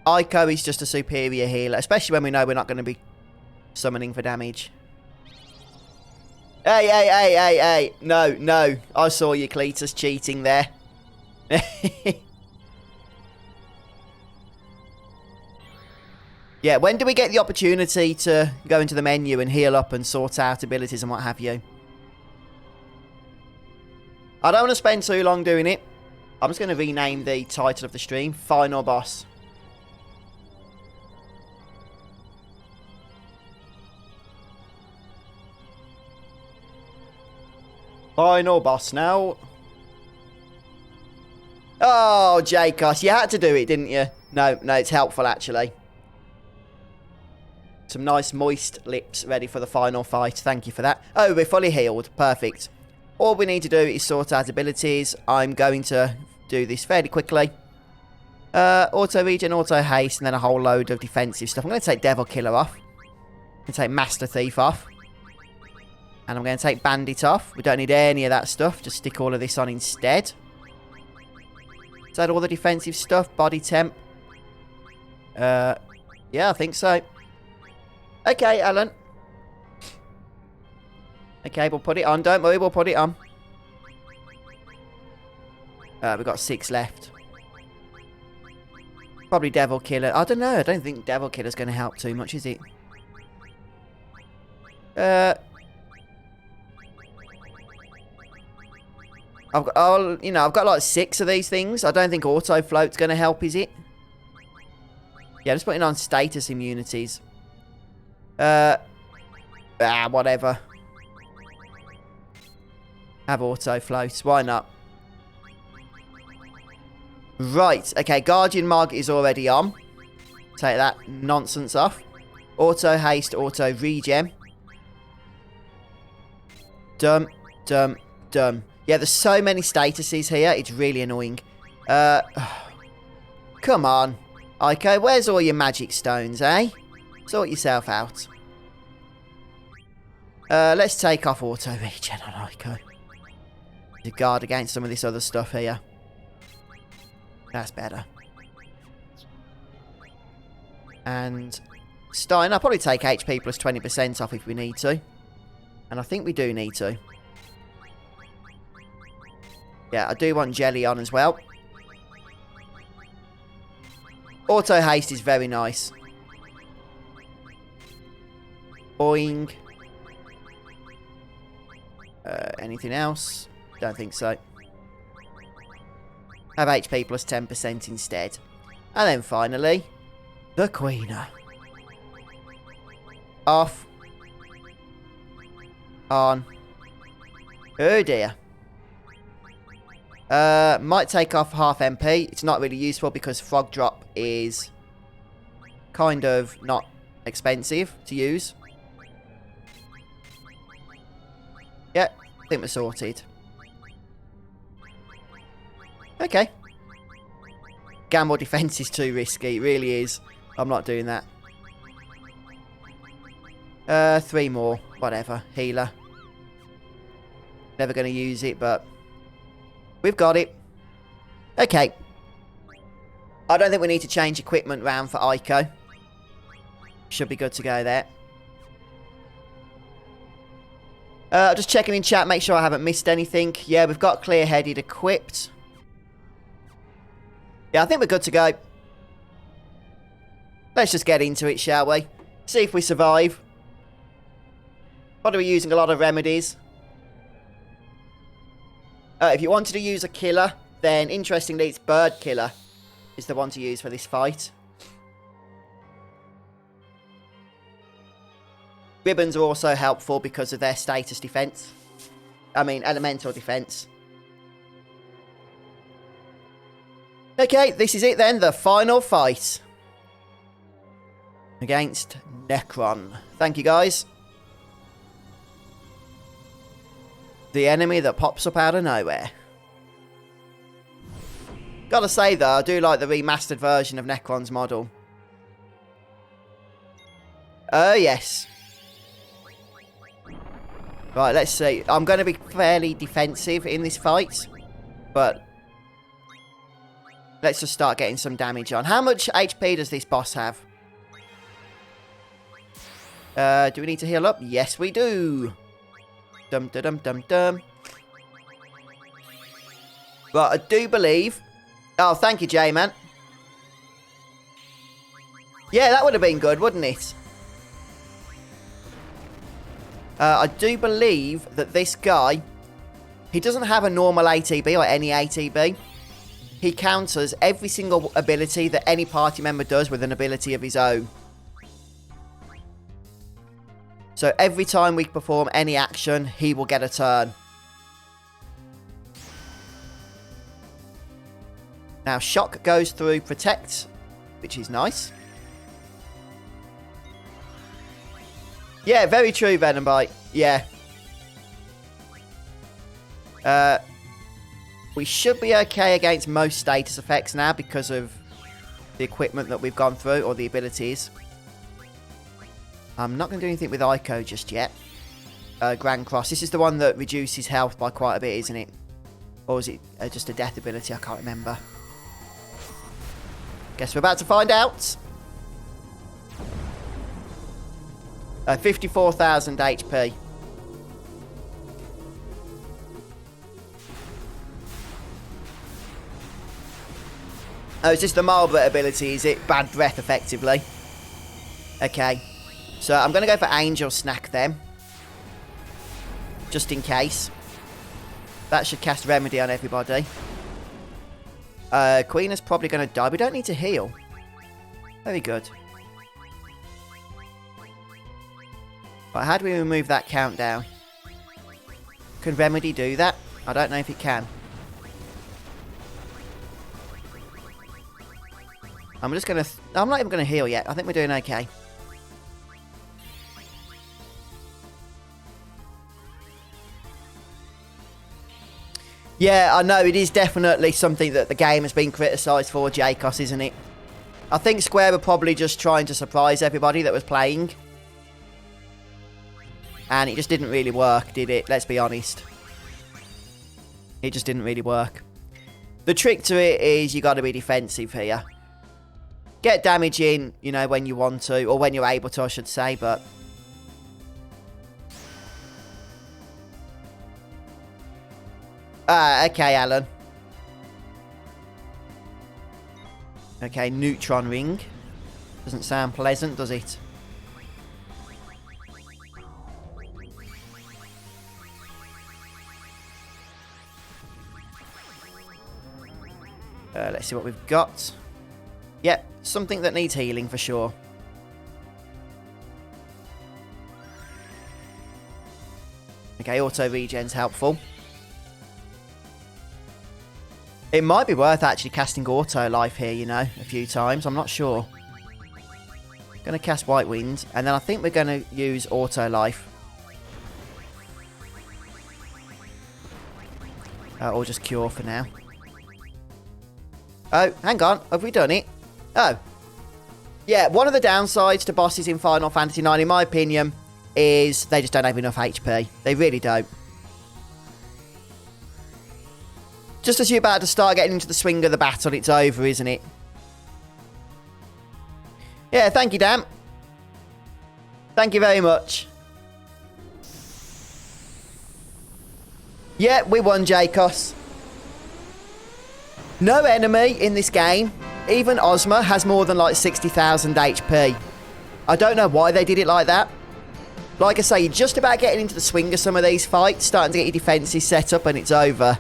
Ico is just a superior healer, especially when we know we're not going to be summoning for damage. Hey. No. I saw you, Cletus, cheating there. Yeah, when do we get the opportunity to go into the menu and heal up and sort out abilities and what have you? I don't want to spend too long doing it. I'm just going to rename the title of the stream, Final Boss. Final boss now. Oh, Jacos, you had to do it, didn't you? No, it's helpful, actually. Some nice moist lips ready for the final fight. Thank you for that. Oh, we're fully healed. Perfect. All we need to do is sort out abilities. I'm going to do this fairly quickly. Auto regen, auto haste, and then a whole load of defensive stuff. I'm going to take Devil Killer off. I'm going to take Master Thief off. And I'm going to take Bandit off. We don't need any of that stuff. Just stick all of this on instead. Is that all the defensive stuff? Body temp? Yeah, I think so. Okay, Alan. Okay, we'll put it on. Don't worry, we'll put it on. We've got 6 left. Probably Devil Killer. I don't know. I don't think Devil Killer's going to help too much, is it? I've got like 6 of these things. I don't think Auto Float's going to help, is it? Yeah, just putting on status immunities. Whatever. Have Auto Floats. Why not? Right. Okay, Guardian Mog is already on. Take that nonsense off. Auto Haste, Auto Regen. Dumb. Yeah, there's so many statuses here. It's really annoying. Come on. Ico, where's all your magic stones, eh? Sort yourself out. Let's take off auto regen on Ico. To guard against some of this other stuff here. That's better. And Stein, I'll probably take HP plus 20% off if we need to. And I think we do need to. Yeah, I do want Jelly on as well. Auto haste is very nice. Boing. Anything else? Don't think so. Have HP plus 10% instead. And then finally, the Queener. Off. On. Oh dear. Might take off half MP. It's not really useful because Frog Drop is kind of not expensive to use. Yeah, I think we're sorted. Okay. Gamble defense is too risky. It really is. I'm not doing that. 3 more. Whatever. Healer. Never going to use it, but we've got it. Okay. I don't think we need to change equipment round for Ico. Should be good to go there. Just checking in chat, make sure I haven't missed anything. Yeah, we've got clear-headed equipped. Yeah, I think we're good to go. Let's just get into it, shall we? See if we survive. Probably using a lot of remedies. If you wanted to use a killer, then interestingly, it's Bird Killer is the one to use for this fight. Ribbons are also helpful because of their status defense. I mean, elemental defense. Okay, this is it then. The final fight. Against Necron. Thank you, guys. The enemy that pops up out of nowhere. Gotta say, though, I do like the remastered version of Necron's model. Oh, yes. Right, let's see. I'm going to be fairly defensive in this fight. But let's just start getting some damage on. How much HP does this boss have? Do we need to heal up? Yes, we do. Dum dum dum dum. Right, I do believe. Oh, thank you, J-Man. Yeah, that would have been good, wouldn't it? I do believe that this guy, he doesn't have a normal ATB or any ATB. He counters every single ability that any party member does with an ability of his own. So every time we perform any action, he will get a turn. Now, shock goes through protect, which is nice. Yeah, very true, Venom Bite. Yeah. We should be okay against most status effects now because of the equipment that we've gone through, or the abilities. I'm not going to do anything with Ico just yet. Grand Cross. This is the one that reduces health by quite a bit, isn't it? Or is it just a death ability? I can't remember. Guess we're about to find out. 54,000 HP. Oh, is this the Marlborough ability? Is it bad breath, effectively? Okay. So I'm going to go for Angel Snack then. Just in case. That should cast Remedy on everybody. Queen is probably going to die. We don't need to heal. Very good. Right, how do we remove that countdown? Can Remedy do that? I don't know if it can. I'm just going to... I'm not even going to heal yet. I think we're doing okay. Yeah, I know. It is definitely something that the game has been criticised for, Jacos, isn't it? I think Square were probably just trying to surprise everybody that was playing. And it just didn't really work, did it? Let's be honest. It just didn't really work. The trick to it is you got to be defensive here. Get damage in, you know, when you want to. Or when you're able to, I should say, but... okay, Alan. Okay, Neutron Ring. Doesn't sound pleasant, does it? Let's see what we've got. Yep, something that needs healing for sure. Okay, auto regen's helpful. It might be worth actually casting auto life here, you know, a few times. I'm not sure. Going to cast White Wind, and then I think we're going to use auto life. Or just cure for now. Oh, hang on. Have we done it? Oh. Yeah, one of the downsides to bosses in Final Fantasy IX, in my opinion, is they just don't have enough HP. They really don't. Just as you're about to start getting into the swing of the battle, it's over, isn't it? Yeah, thank you, Dan. Thank you very much. Yeah, we won, Jacos. No enemy in this game, even Ozma, has more than like 60,000 HP. I don't know why they did it like that. Like I say, you're just about getting into the swing of some of these fights, starting to get your defences set up, and it's over.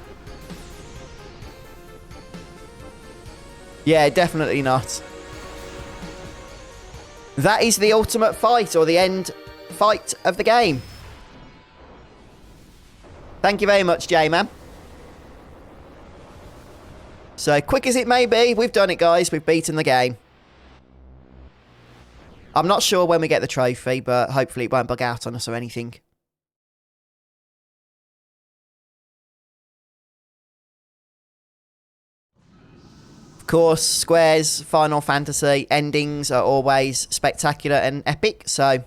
Yeah, definitely not. That is the ultimate fight, or the end fight of the game. Thank you very much, J-Man. So, quick as it may be, we've done it, guys. We've beaten the game. I'm not sure when we get the trophy, but hopefully it won't bug out on us or anything. Of course, Square's Final Fantasy endings are always spectacular and epic, so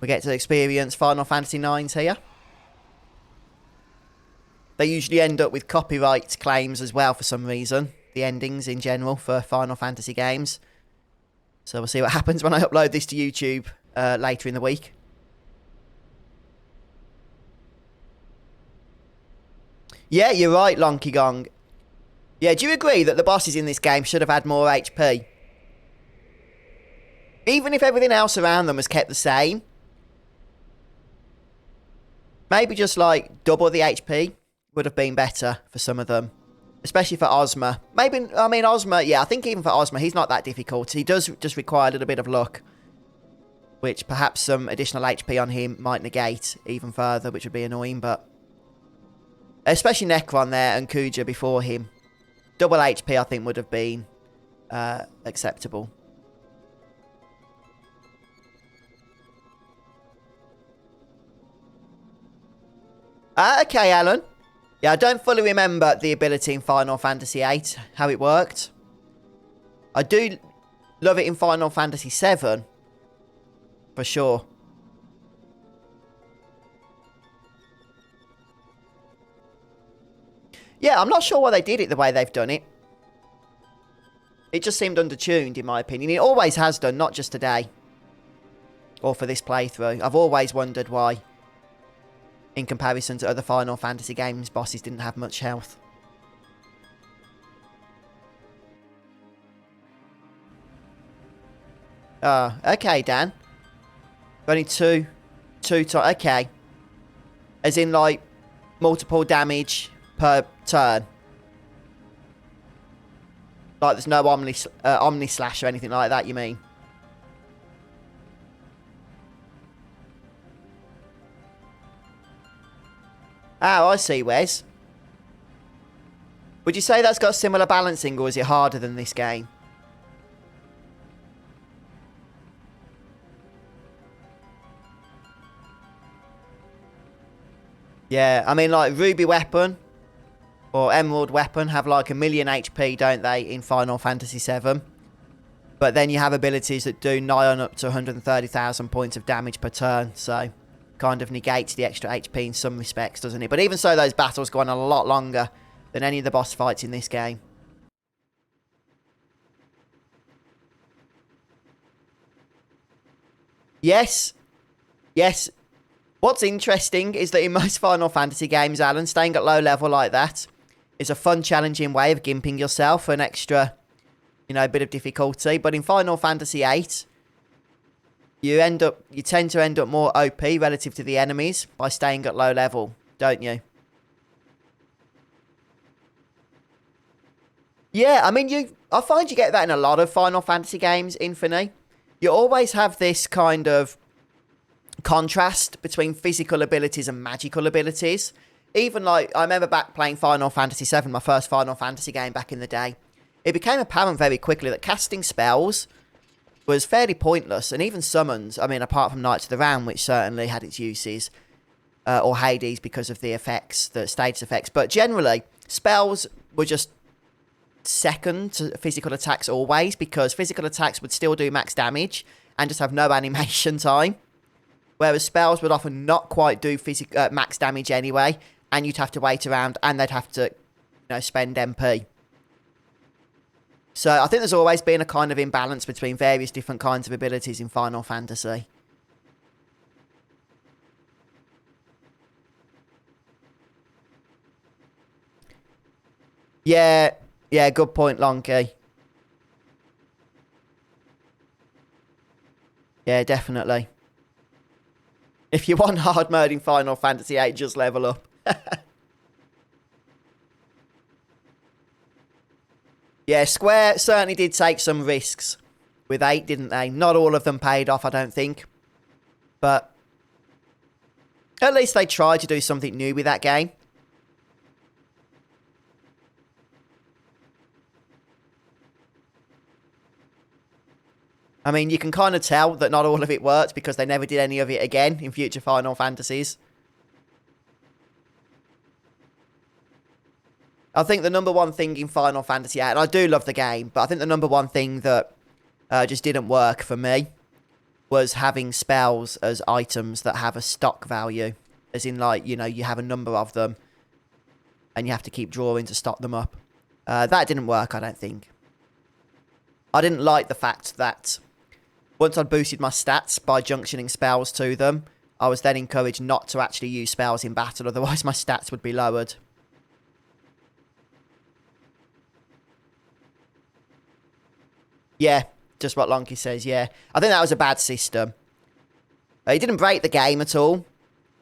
we get to experience Final Fantasy IXs here. They usually end up with copyright claims as well for some reason, the endings in general for Final Fantasy games. So we'll see what happens when I upload this to YouTube later in the week. Yeah, you're right, Lonky Gong. Yeah, do you agree that the bosses in this game should have had more HP? Even if everything else around them was kept the same. Maybe just like double the HP would have been better for some of them. Especially for Ozma. Maybe, I mean, Ozma, yeah, I think even for Ozma, he's not that difficult. He does just require a little bit of luck. Which perhaps some additional HP on him might negate even further, which would be annoying, but... Especially Necron there and Kuja before him. Double HP, I think, would have been acceptable. Okay, Alan. Yeah, I don't fully remember the ability in Final Fantasy VIII, how it worked. I do love it in Final Fantasy VII, for sure. Yeah, I'm not sure why they did it the way they've done it. It just seemed undertuned, in my opinion. It always has done, not just today. Or for this playthrough. I've always wondered why, in comparison to other Final Fantasy games, bosses didn't have much health. Oh, okay, Dan. Only two times. Okay. As in, like, multiple damage per turn. Like, there's no Omni Slash or anything like that, you mean? Oh, I see, Wes. Would you say that's got similar balancing, or is it harder than this game? Yeah, I mean, like, Ruby Weapon or Emerald Weapon have like 1,000,000 HP, don't they, in Final Fantasy VII? But then you have abilities that do nigh on up to 130,000 points of damage per turn, so kind of negates the extra HP in some respects, doesn't it? But even so, those battles go on a lot longer than any of the boss fights in this game. Yes. Yes. What's interesting is that in most Final Fantasy games, Alan, staying at low level like that is a fun, challenging way of gimping yourself for an extra, you know, bit of difficulty. But in Final Fantasy VIII, you tend to end up more OP relative to the enemies by staying at low level, don't you? Yeah, I mean, I find you get that in a lot of Final Fantasy games, Infinity. You always have this kind of contrast between physical abilities and magical abilities. Even like, I remember back playing Final Fantasy VII, my first Final Fantasy game back in the day. It became apparent very quickly that casting spells was fairly pointless, and even summons, I mean, apart from Knights of the Round, which certainly had its uses, or Hades because of the effects, the status effects, but generally, spells were just second to physical attacks always, because physical attacks would still do max damage and just have no animation time, whereas spells would often not quite do max damage anyway, and you'd have to wait around, and they'd have to, you know, spend MP. So I think there's always been a kind of imbalance between various different kinds of abilities in Final Fantasy. Yeah, good point, Lonky. Yeah, definitely. If you want hard mode in Final Fantasy VIII, just level up. Yeah, Square certainly did take some risks with 8, didn't they? Not all of them paid off, I don't think. But at least they tried to do something new with that game. I mean, you can kind of tell that not all of it worked because they never did any of it again in future Final Fantasies. I think the number one thing in Final Fantasy VIII, and I do love the game, but I think the number one thing that just didn't work for me was having spells as items that have a stock value. As in, like, you know, you have a number of them and you have to keep drawing to stock them up. That didn't work, I don't think. I didn't like the fact that once I'd boosted my stats by junctioning spells to them, I was then encouraged not to actually use spells in battle, otherwise my stats would be lowered. Yeah, just what Lonky says, yeah. I think that was a bad system. It didn't break the game at all,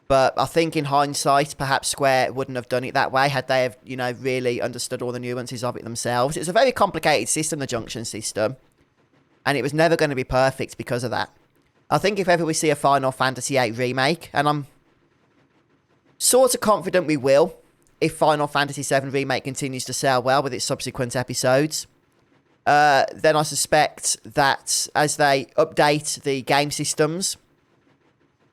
but I think in hindsight, perhaps Square wouldn't have done it that way had they have, you know, really understood all the nuances of it themselves. It's a very complicated system, the junction system, and it was never going to be perfect because of that. I think if ever we see a Final Fantasy VIII remake, and I'm sort of confident we will, if Final Fantasy VII Remake continues to sell well with its subsequent episodes, then I suspect that as they update the game systems,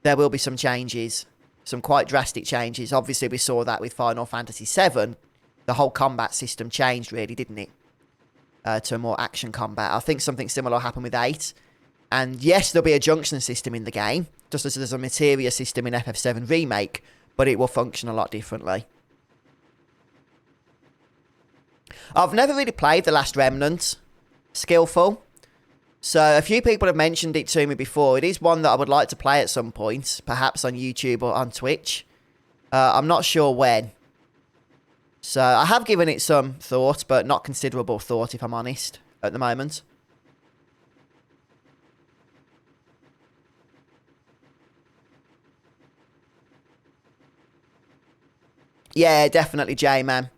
there will be some changes, some quite drastic changes. Obviously, we saw that with Final Fantasy VII. The whole combat system changed, really, didn't it? To a more action combat. I think something similar happened with 8. And yes, there'll be a junction system in the game, just as there's a materia system in FF7 Remake, but it will function a lot differently. I've never really played The Last Remnant Skillful, so a few people have mentioned it to me before. It is one that I would like to play at some point, perhaps on YouTube or on Twitch. I'm not sure when. So I have given it some thought, but not considerable thought, if I'm honest, at the moment. Yeah, definitely, J-Man.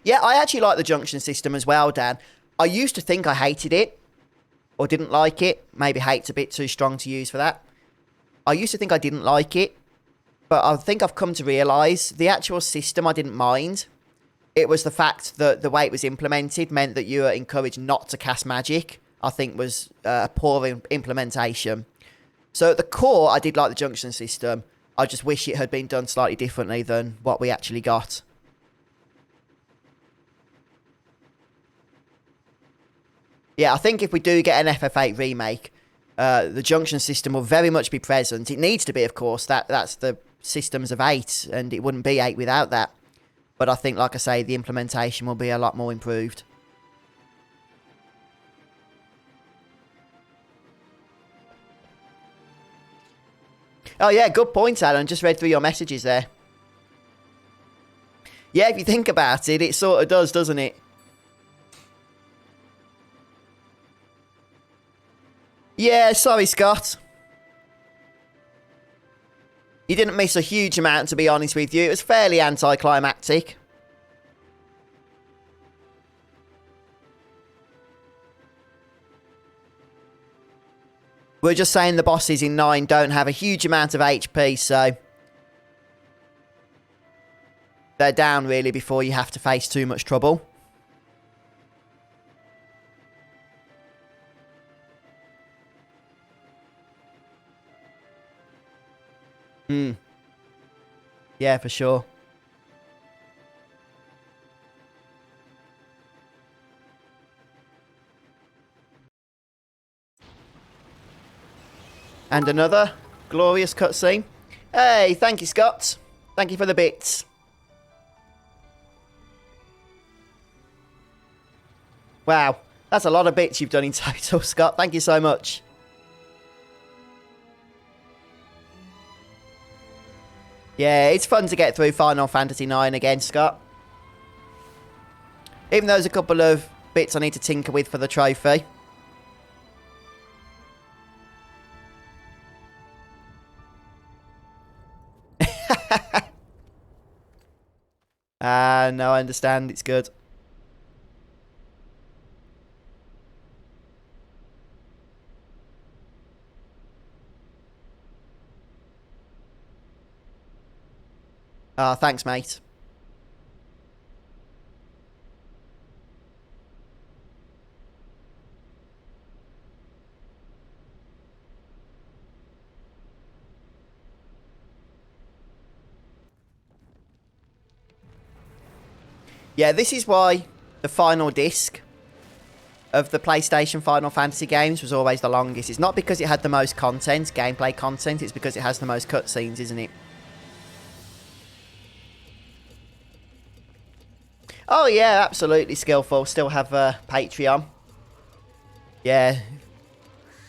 Yeah, I actually like the junction system as well, Dan. I used to think I hated it, or didn't like it. Maybe hate's a bit too strong to use for that. I used to think I didn't like it, but I think I've come to realise the actual system I didn't mind. It was the fact that the way it was implemented meant that you were encouraged not to cast magic, I think was a poor implementation. So at the core, I did like the junction system. I just wish it had been done slightly differently than what we actually got. Yeah, I think if we do get an FF8 remake, the junction system will very much be present. It needs to be, of course. That's the systems of 8, and it wouldn't be 8 without that. But I think, like I say, the implementation will be a lot more improved. Oh, yeah, good point, Alan. Just read through your messages there. Yeah, if you think about it, it sort of does, doesn't it? Yeah, sorry, Scott. You didn't miss a huge amount, to be honest with you. It was fairly anticlimactic. We're just saying the bosses in 9 don't have a huge amount of HP, so they're down, really, before you have to face too much trouble. Yeah, for sure. And another glorious cutscene. Hey, thank you, Scott. Thank you for the bits. Wow, that's a lot of bits you've done in total, Scott. Thank you so much. Yeah, it's fun to get through Final Fantasy IX again, Scott. Even though there's a couple of bits I need to tinker with for the trophy. No, I understand. It's good. Thanks, mate. Yeah, this is why the final disc of the PlayStation Final Fantasy games was always the longest. It's not because it had the most content, gameplay content, it's because it has the most cutscenes, isn't it? Oh yeah, absolutely skillful. Still have Patreon. Yeah,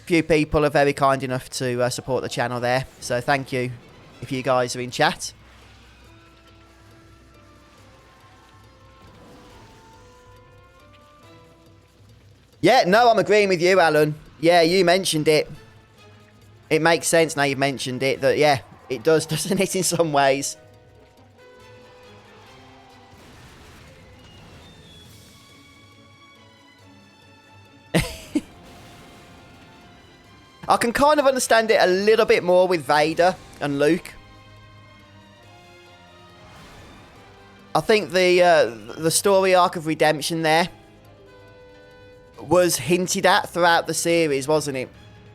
few people are very kind enough to support the channel there. So thank you if you guys are in chat. Yeah, no, I'm agreeing with you, Alan. Yeah, you mentioned it. It makes sense now you've mentioned it that, yeah, it does, doesn't it, in some ways? I can kind of understand it a little bit more with Vader and Luke. I think the story arc of redemption there was hinted at throughout the series, wasn't it?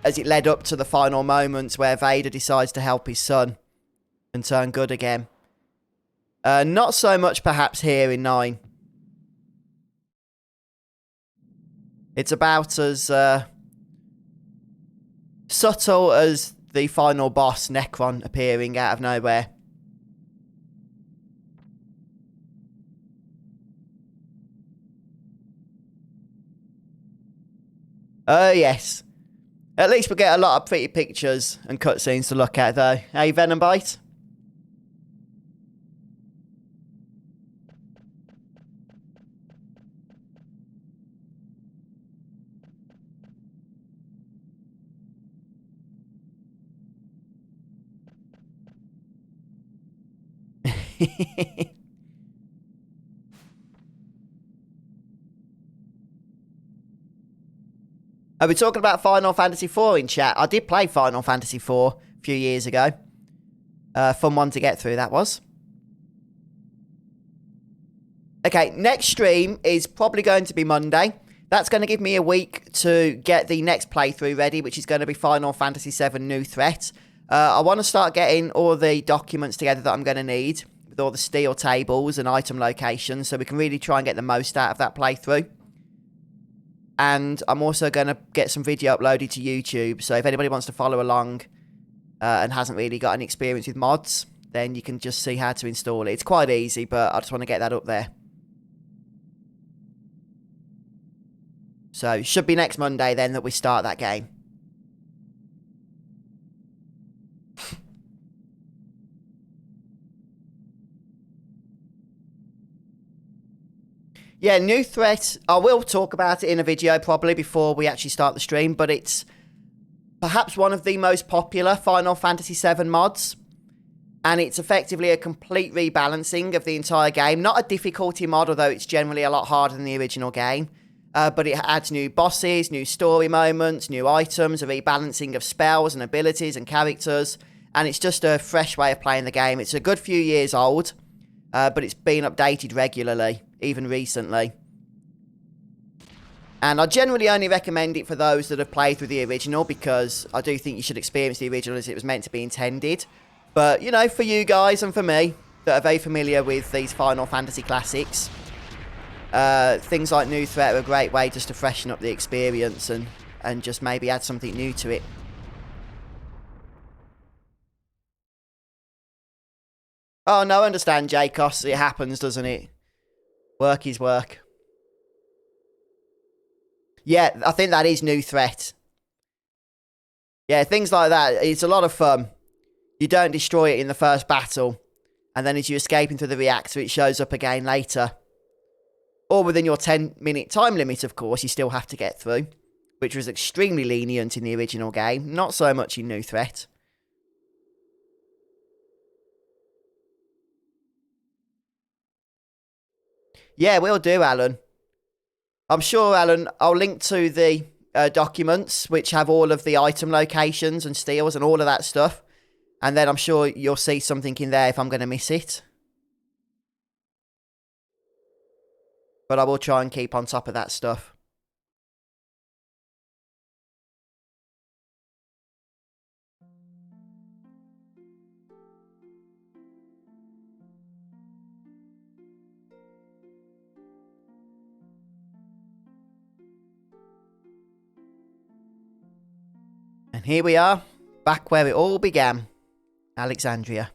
As it led up to the final moments where Vader decides to help his son and turn good again. Not so much perhaps here in 9. It's about as subtle as the final boss, Necron, appearing out of nowhere. Oh, yes. At least we get a lot of pretty pictures and cutscenes to look at, though. Hey, Venombite? Are we talking about Final Fantasy IV in chat? I did play Final Fantasy IV a few years ago. Fun one to get through, that was. Okay, next stream is probably going to be Monday. That's going to give me a week to get the next playthrough ready, which is going to be Final Fantasy VII New Threat. I want to start getting all the documents together that I'm going to need, with all the steel tables and item locations, so we can really try and get the most out of that playthrough. And I'm also going to get some video uploaded to YouTube, so if anybody wants to follow along and hasn't really got any experience with mods, then you can just see how to install it. It's quite easy, but I just want to get that up there. So it should be next Monday then that we start that game. Yeah, New Threat, I will talk about it in a video probably before we actually start the stream, but it's perhaps one of the most popular Final Fantasy VII mods, and it's effectively a complete rebalancing of the entire game. Not a difficulty mod, although it's generally a lot harder than the original game, but it adds new bosses, new story moments, new items, a rebalancing of spells and abilities and characters, and it's just a fresh way of playing the game. It's a good few years old, but it's been updated regularly, even recently. And I generally only recommend it for those that have played through the original, because I do think you should experience the original as it was meant to be intended. But, you know, for you guys and for me, that are very familiar with these Final Fantasy classics, things like New Threat are a great way just to freshen up the experience and just maybe add something new to it. Oh, no, I understand, Jacos. It happens, doesn't it? Work is work. Yeah, I think that is new threat. Yeah, things like that. It's a lot of fun. You don't destroy it in the first battle. And then as you escape into the reactor, it shows up again later. Or within your 10-minute time limit, of course, you still have to get through. Which was extremely lenient in the original game. Not so much in New Threat. Yeah, we'll do, Alan. I'm sure, Alan, I'll link to the documents, which have all of the item locations and steals and all of that stuff. And then I'm sure you'll see something in there if I'm going to miss it. But I will try and keep on top of that stuff. And here we are, back where it all began. Alexandria.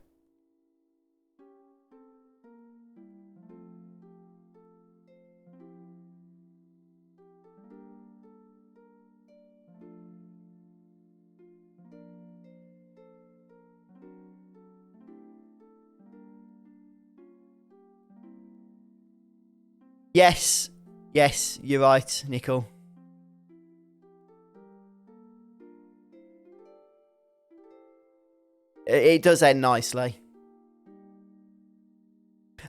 Yes, yes, you're right, Nicole. It does end nicely.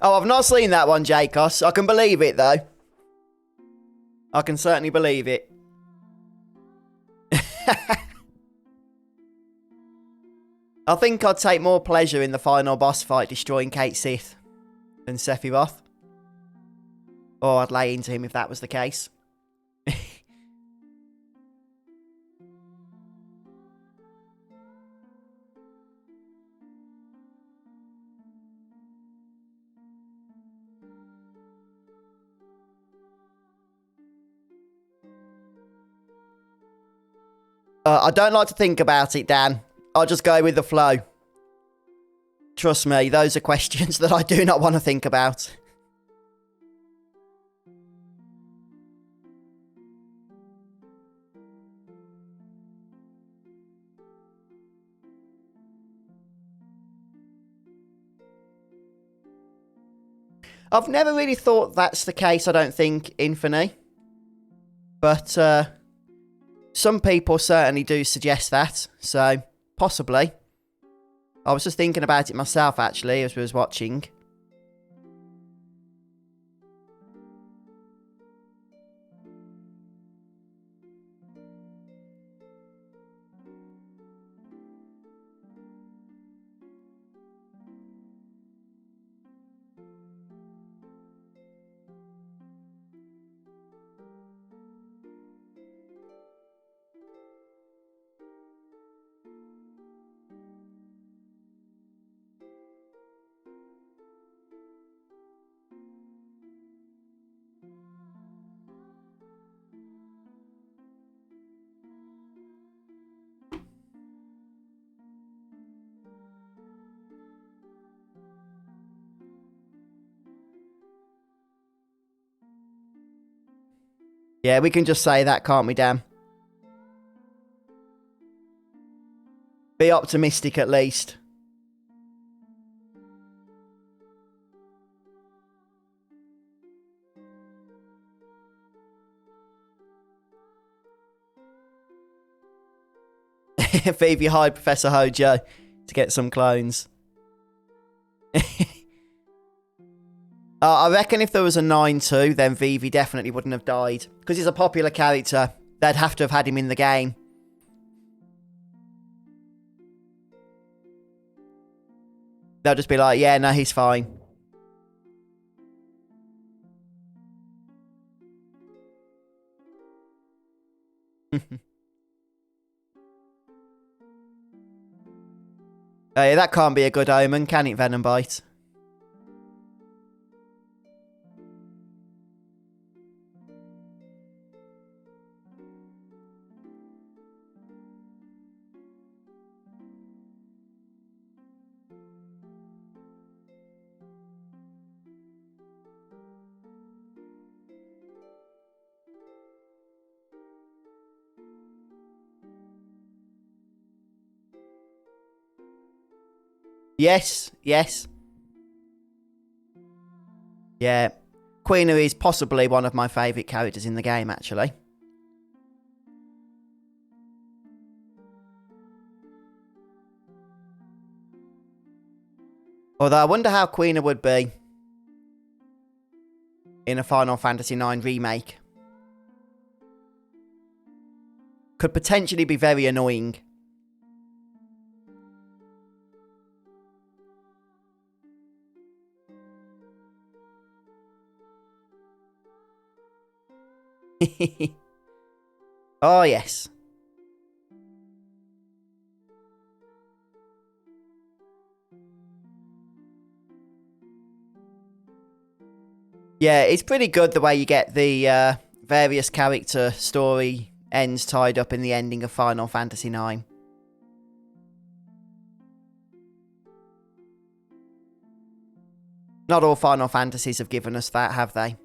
Oh, I've not seen that one, Jacos. I can believe it, though. I can certainly believe it. I think I'd take more pleasure in the final boss fight destroying Kate Sith than Sephiroth. Or I'd lay into him if that was the case. I don't like to think about it, Dan. I'll just go with the flow. Trust me, those are questions that I do not want to think about. I've never really thought that's the case, I don't think, Infinity. But some people certainly do suggest that, so possibly. I was just thinking about it myself, actually, as we was watching. Yeah, we can just say that, can't we, Dan? Be optimistic, at least. Phoebe hired Professor Hojo to get some clones. I reckon if there was a 9-2, then Vivi definitely wouldn't have died. Because he's a popular character. They'd have to have had him in the game. They'll just be like, yeah, no, he's fine. Hey, that can't be a good omen, can it, Venom Bite? Yes, yes. Yeah. Queen is possibly one of my favourite characters in the game, actually. Although I wonder how Queen would be in a Final Fantasy IX remake. Could potentially be very annoying. Oh, yes. Yeah, it's pretty good the way you get the various character story ends tied up in the ending of Final Fantasy IX. Not all Final Fantasies have given us that, have they?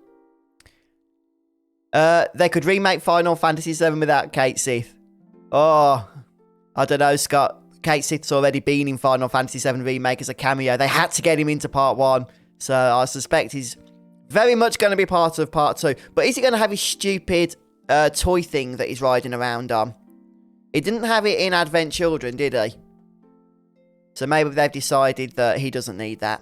They could remake Final Fantasy VII without Kate Sith. Oh, I don't know, Scott. Kate Sith's already been in Final Fantasy VII Remake as a cameo. They had to get him into Part 1. So I suspect he's very much going to be part of Part 2. But is he going to have his stupid toy thing that he's riding around on? He didn't have it in Advent Children, did he? So maybe they've decided that he doesn't need that.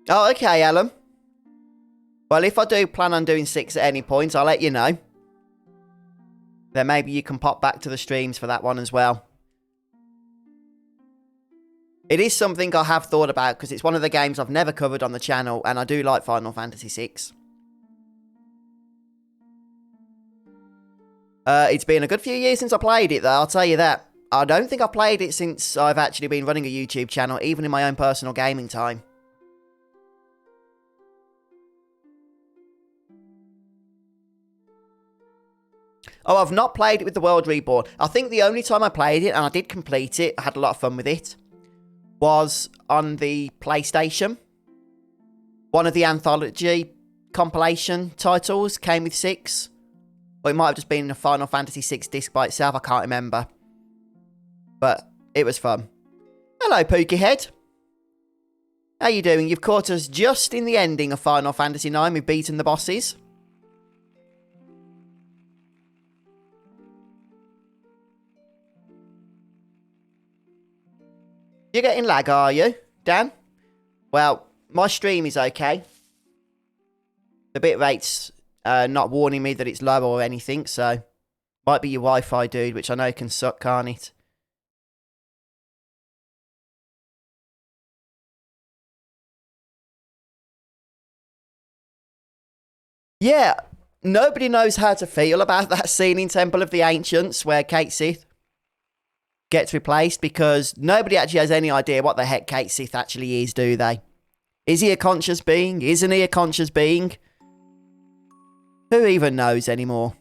Oh, okay, Alan. Well, if I do plan on doing 6 at any point, I'll let you know. Then maybe you can pop back to the streams for that one as well. It is something I have thought about because it's one of the games I've never covered on the channel, and I do like Final Fantasy VI. It's been a good few years since I played it, though, I'll tell you that. I don't think I've played it since I've actually been running a YouTube channel, even in my own personal gaming time. Oh, I've not played it with the World Reborn. I think the only time I played it, and I did complete it, I had a lot of fun with it, was on the PlayStation. One of the anthology compilation titles came with 6. Or it might have just been a Final Fantasy VI disc by itself, I can't remember. But it was fun. Hello, Pookie Head. How you doing? You've caught us just in the ending of Final Fantasy IX. We've beaten the bosses. You're getting lag, are you, Dan? Well, my stream is okay. The bitrate's not warning me that it's low or anything, so might be your Wi-Fi, dude, which I know can suck, can't it? Yeah, nobody knows how to feel about that scene in Temple of the Ancients where Kate Sith gets replaced, because nobody actually has any idea what the heck Kate Sith actually is, do they? Is he a conscious being? Isn't he a conscious being? Who even knows anymore?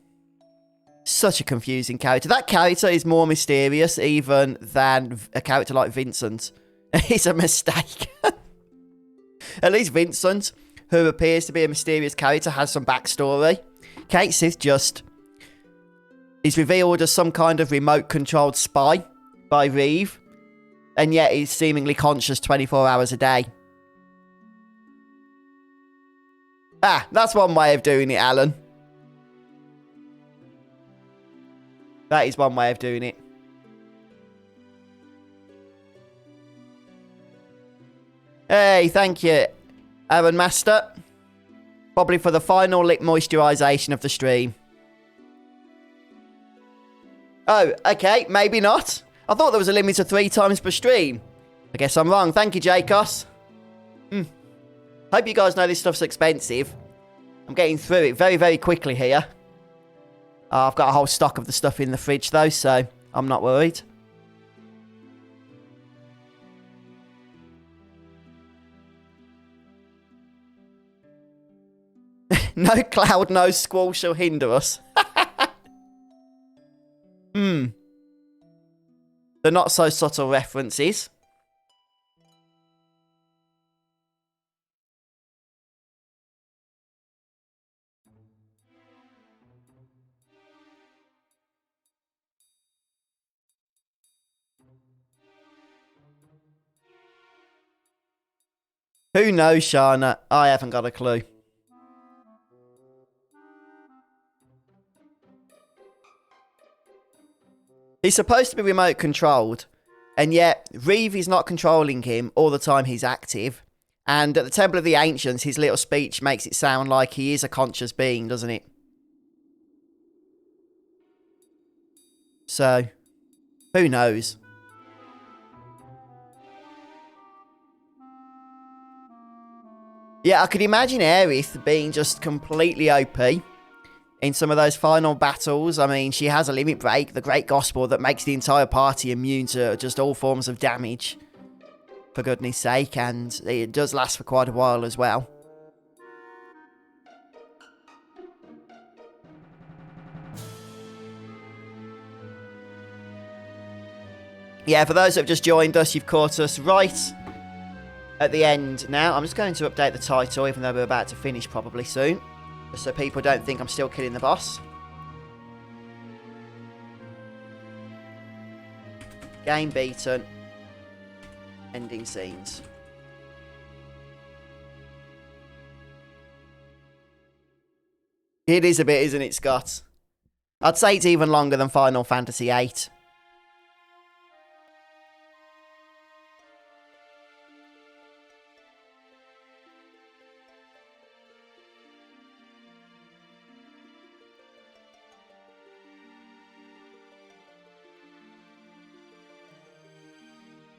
Such a confusing character. That character is more mysterious even than a character like Vincent. It's a mistake. At least Vincent, who appears to be a mysterious character, has some backstory. Kate Sith just is revealed as some kind of remote-controlled spy by Reeve, and yet is seemingly conscious 24 hours a day. Ah, that's one way of doing it, Alan. That is one way of doing it. Hey, thank you, Aaron Master. Probably for the final lip moisturisation of the stream. Oh, okay, maybe not. I thought there was a limit of 3 times per stream. I guess I'm wrong. Thank you, Jacos. Hope you guys know this stuff's expensive. I'm getting through it very, very quickly here. I've got a whole stock of the stuff in the fridge, though, so I'm not worried. No cloud, no squall shall hinder us. The not so subtle references. Who knows, Shana? I haven't got a clue. He's supposed to be remote controlled, and yet Reeve is not controlling him all the time he's active. And at the Temple of the Ancients, his little speech makes it sound like he is a conscious being, doesn't it? So, who knows? Yeah, I could imagine Aerith being just completely OP in some of those final battles. I mean, she has a limit break, the Great Gospel, that makes the entire party immune to just all forms of damage. For goodness sake, and it does last for quite a while as well. Yeah, for those that have just joined us, you've caught us right at the end now. I'm just going to update the title, even though we're about to finish probably soon, just so people don't think I'm still killing the boss. Game beaten. Ending scenes. It is a bit, isn't it, Scott? I'd say it's even longer than Final Fantasy VIII.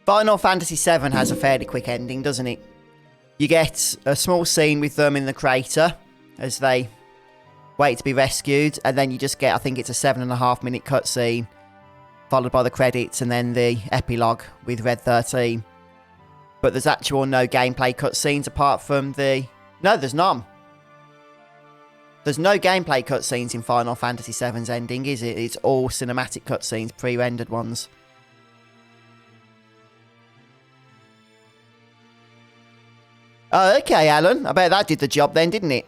Final Fantasy VII has a fairly quick ending, doesn't it? You get a small scene with them in the crater as they wait to be rescued, and then you just get, I think it's a 7.5 minute cutscene, followed by the credits and then the epilogue with Red 13. But there's actual no gameplay cutscenes apart from the... No, there's none. There's no gameplay cutscenes in Final Fantasy VII's ending, is it? It's all cinematic cutscenes, pre-rendered ones. Oh, okay, Alan. I bet that did the job then, didn't it?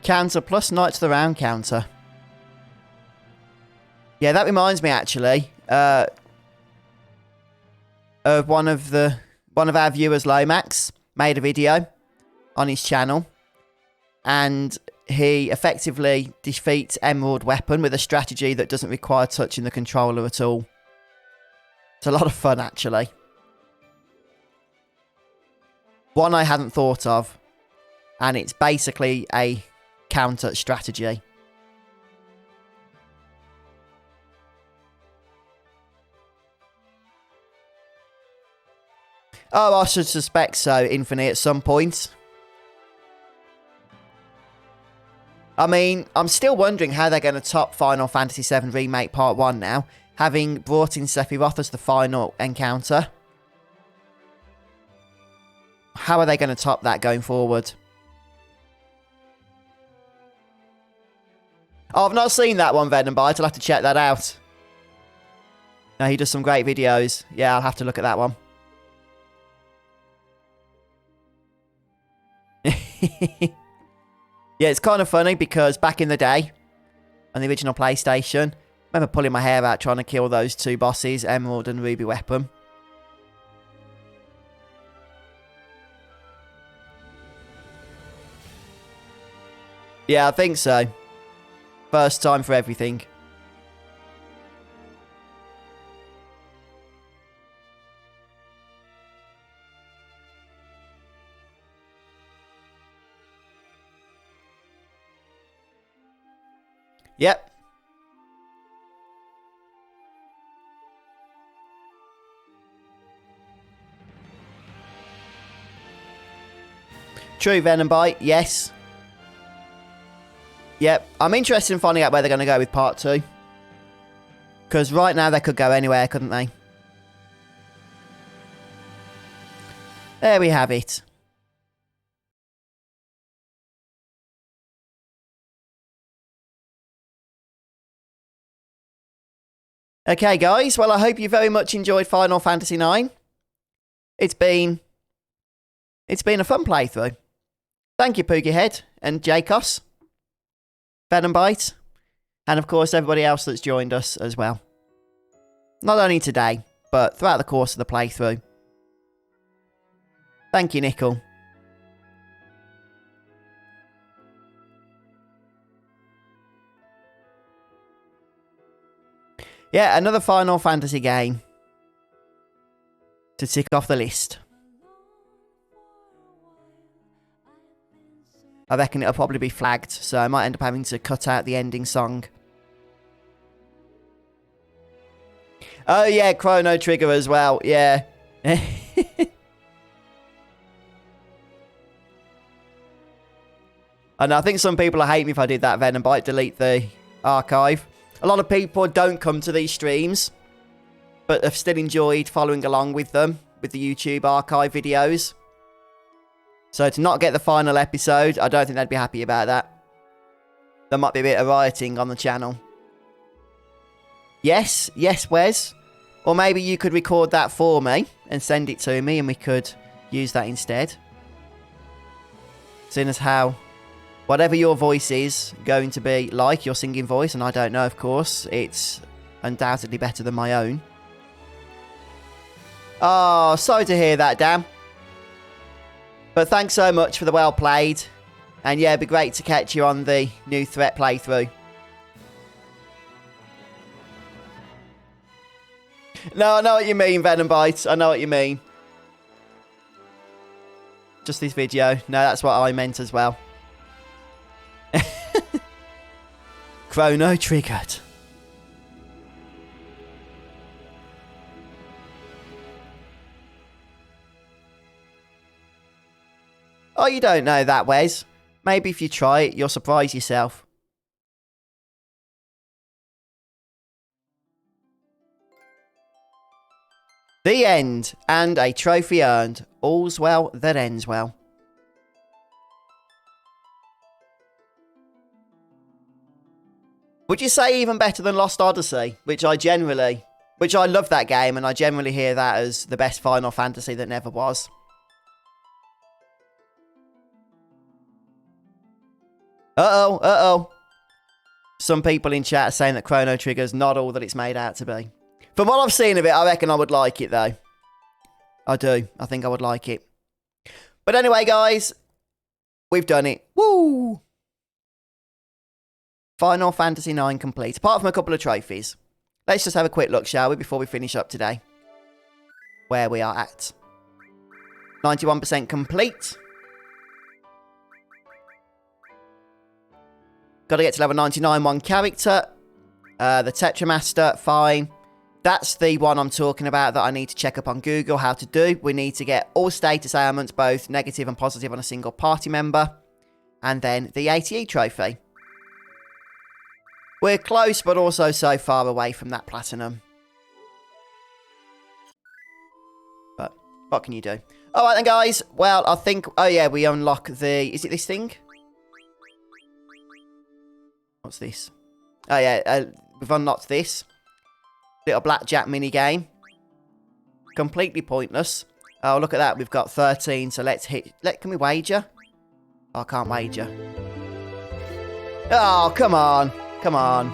Counter plus Knights of the Round counter. Yeah, that reminds me actually of one of our viewers, Lomax, made a video on his channel, and he effectively defeats Emerald Weapon with a strategy that doesn't require touching the controller at all. It's a lot of fun, actually. One I hadn't thought of, and it's basically a counter strategy. Oh, I should suspect so, Infinite, at some point. I mean, I'm still wondering how they're going to top Final Fantasy VII Remake Part 1 now, having brought in Sephiroth as the final encounter. How are they going to top that going forward? Oh, I've not seen that one, Venom Bite. I'll have to check that out. No, he does some great videos. Yeah, I'll have to look at that one. Yeah, it's kind of funny because back in the day, on the original PlayStation, I remember pulling my hair out trying to kill those two bosses, Emerald and Ruby Weapon. Yeah, I think so. First time for everything. Yep. True, Venom Bite, yes. Yep, I'm interested in finding out where they're going to go with Part 2. Because right now they could go anywhere, couldn't they? There we have it. Okay, guys. Well, I hope you very much enjoyed Final Fantasy IX. It's been a fun playthrough. Thank you, Poogiehead and Jacos, Venom and of course everybody else that's joined us as well. Not only today, but throughout the course of the playthrough. Thank you, Nickel. Yeah, another Final Fantasy game to tick off the list. I reckon it'll probably be flagged, so I might end up having to cut out the ending song. Oh yeah, Chrono Trigger as well, yeah. And I think some people will hate me if I did that, Venom Bite, delete the archive. A lot of people don't come to these streams, but have still enjoyed following along with them, with the YouTube archive videos. So to not get the final episode, I don't think they'd be happy about that. There might be a bit of rioting on the channel. Yes, Wes. Or maybe you could record that for me and send it to me and we could use that instead. Seeing as how whatever your voice is going to be like, your singing voice, and I don't know, of course, it's undoubtedly better than my own. Oh, sorry to hear that, Dan. But thanks so much for the well played. And yeah, it'd be great to catch you on the new threat playthrough. No, I know what you mean, Venom Bite. I know what you mean. Just this video. No, that's what I meant as well. Chrono triggered. Oh, you don't know that, Wes. Maybe if you try it, you'll surprise yourself. The end, and a trophy earned. All's well that ends well. Would you say even better than Lost Odyssey, which I love that game, and I generally hear that as the best Final Fantasy that never was. Uh-oh. Some people in chat are saying that Chrono Trigger's not all that it's made out to be. From what I've seen of it, I reckon I would like it, though. I do. I think I would like it. But anyway, guys, we've done it. Woo! Final Fantasy IX complete, apart from a couple of trophies. Let's just have a quick look, shall we, before we finish up today. Where we are at. 91% complete. Got to get to level 99, one character. The Tetra Master, fine. That's the one I'm talking about that I need to check up on Google how to do. We need to get all status ailments, both negative and positive, on a single party member. And then the ATE trophy. We're close, but also so far away from that platinum. But what can you do? Alright then, guys. Well, I think... Oh, yeah, we unlock the... Is it this thing? What's this? Oh, yeah, we've unlocked this. Little blackjack mini game. Completely pointless. Oh, look at that. We've got 13, so let's hit... Can we wager? Oh, I can't wager. Oh, come on. Come on.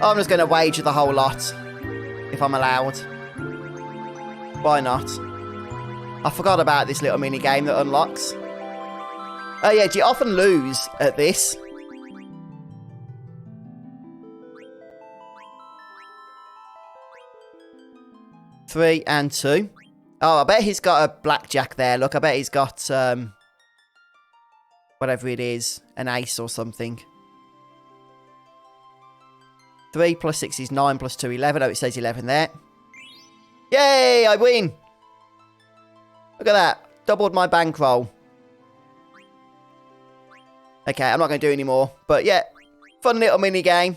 I'm just going to wager the whole lot. If I'm allowed. Why not? I forgot about this little mini game that unlocks. Oh yeah, do you often lose at this? Three and two. Oh, I bet he's got a blackjack there. Look, I bet he's got... whatever it is, an ace or something. 3 plus 6 is 9 plus 2, 11. Oh, it says 11 there. Yay, I win. Look at that. Doubled my bankroll. Okay, I'm not going to do any more. But yeah, fun little mini game.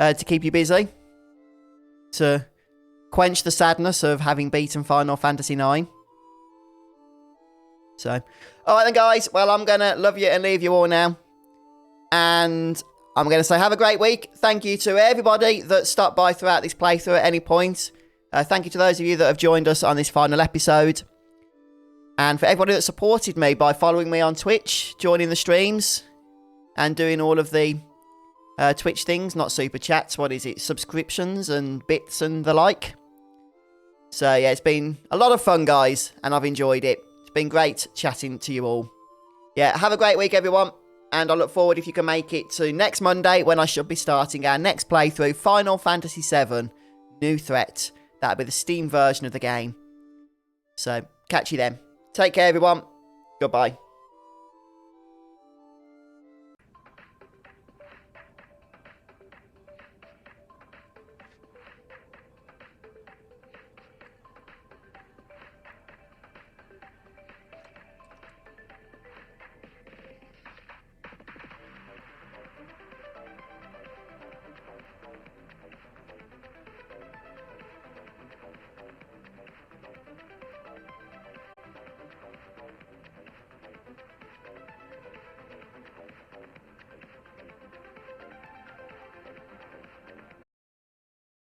To keep you busy. to quench the sadness of having beaten Final Fantasy IX. So, alright then guys, well I'm going to love you and leave you all now. And I'm going to say have a great week. Thank you to everybody that stopped by throughout this playthrough at any point. Thank you to those of you that have joined us on this final episode. And for everybody that supported me by following me on Twitch, joining the streams, and doing all of the Twitch things, not super chats, what is it, subscriptions and bits and the like. So yeah, it's been a lot of fun guys, and I've enjoyed it. It's been great chatting to you all. Yeah, have a great week everyone, and I look forward if you can make it to next Monday when I should be starting our next playthrough, Final Fantasy VII, New Threat. That'll be the Steam version of the game. So, catch you then. Take care, everyone. Goodbye.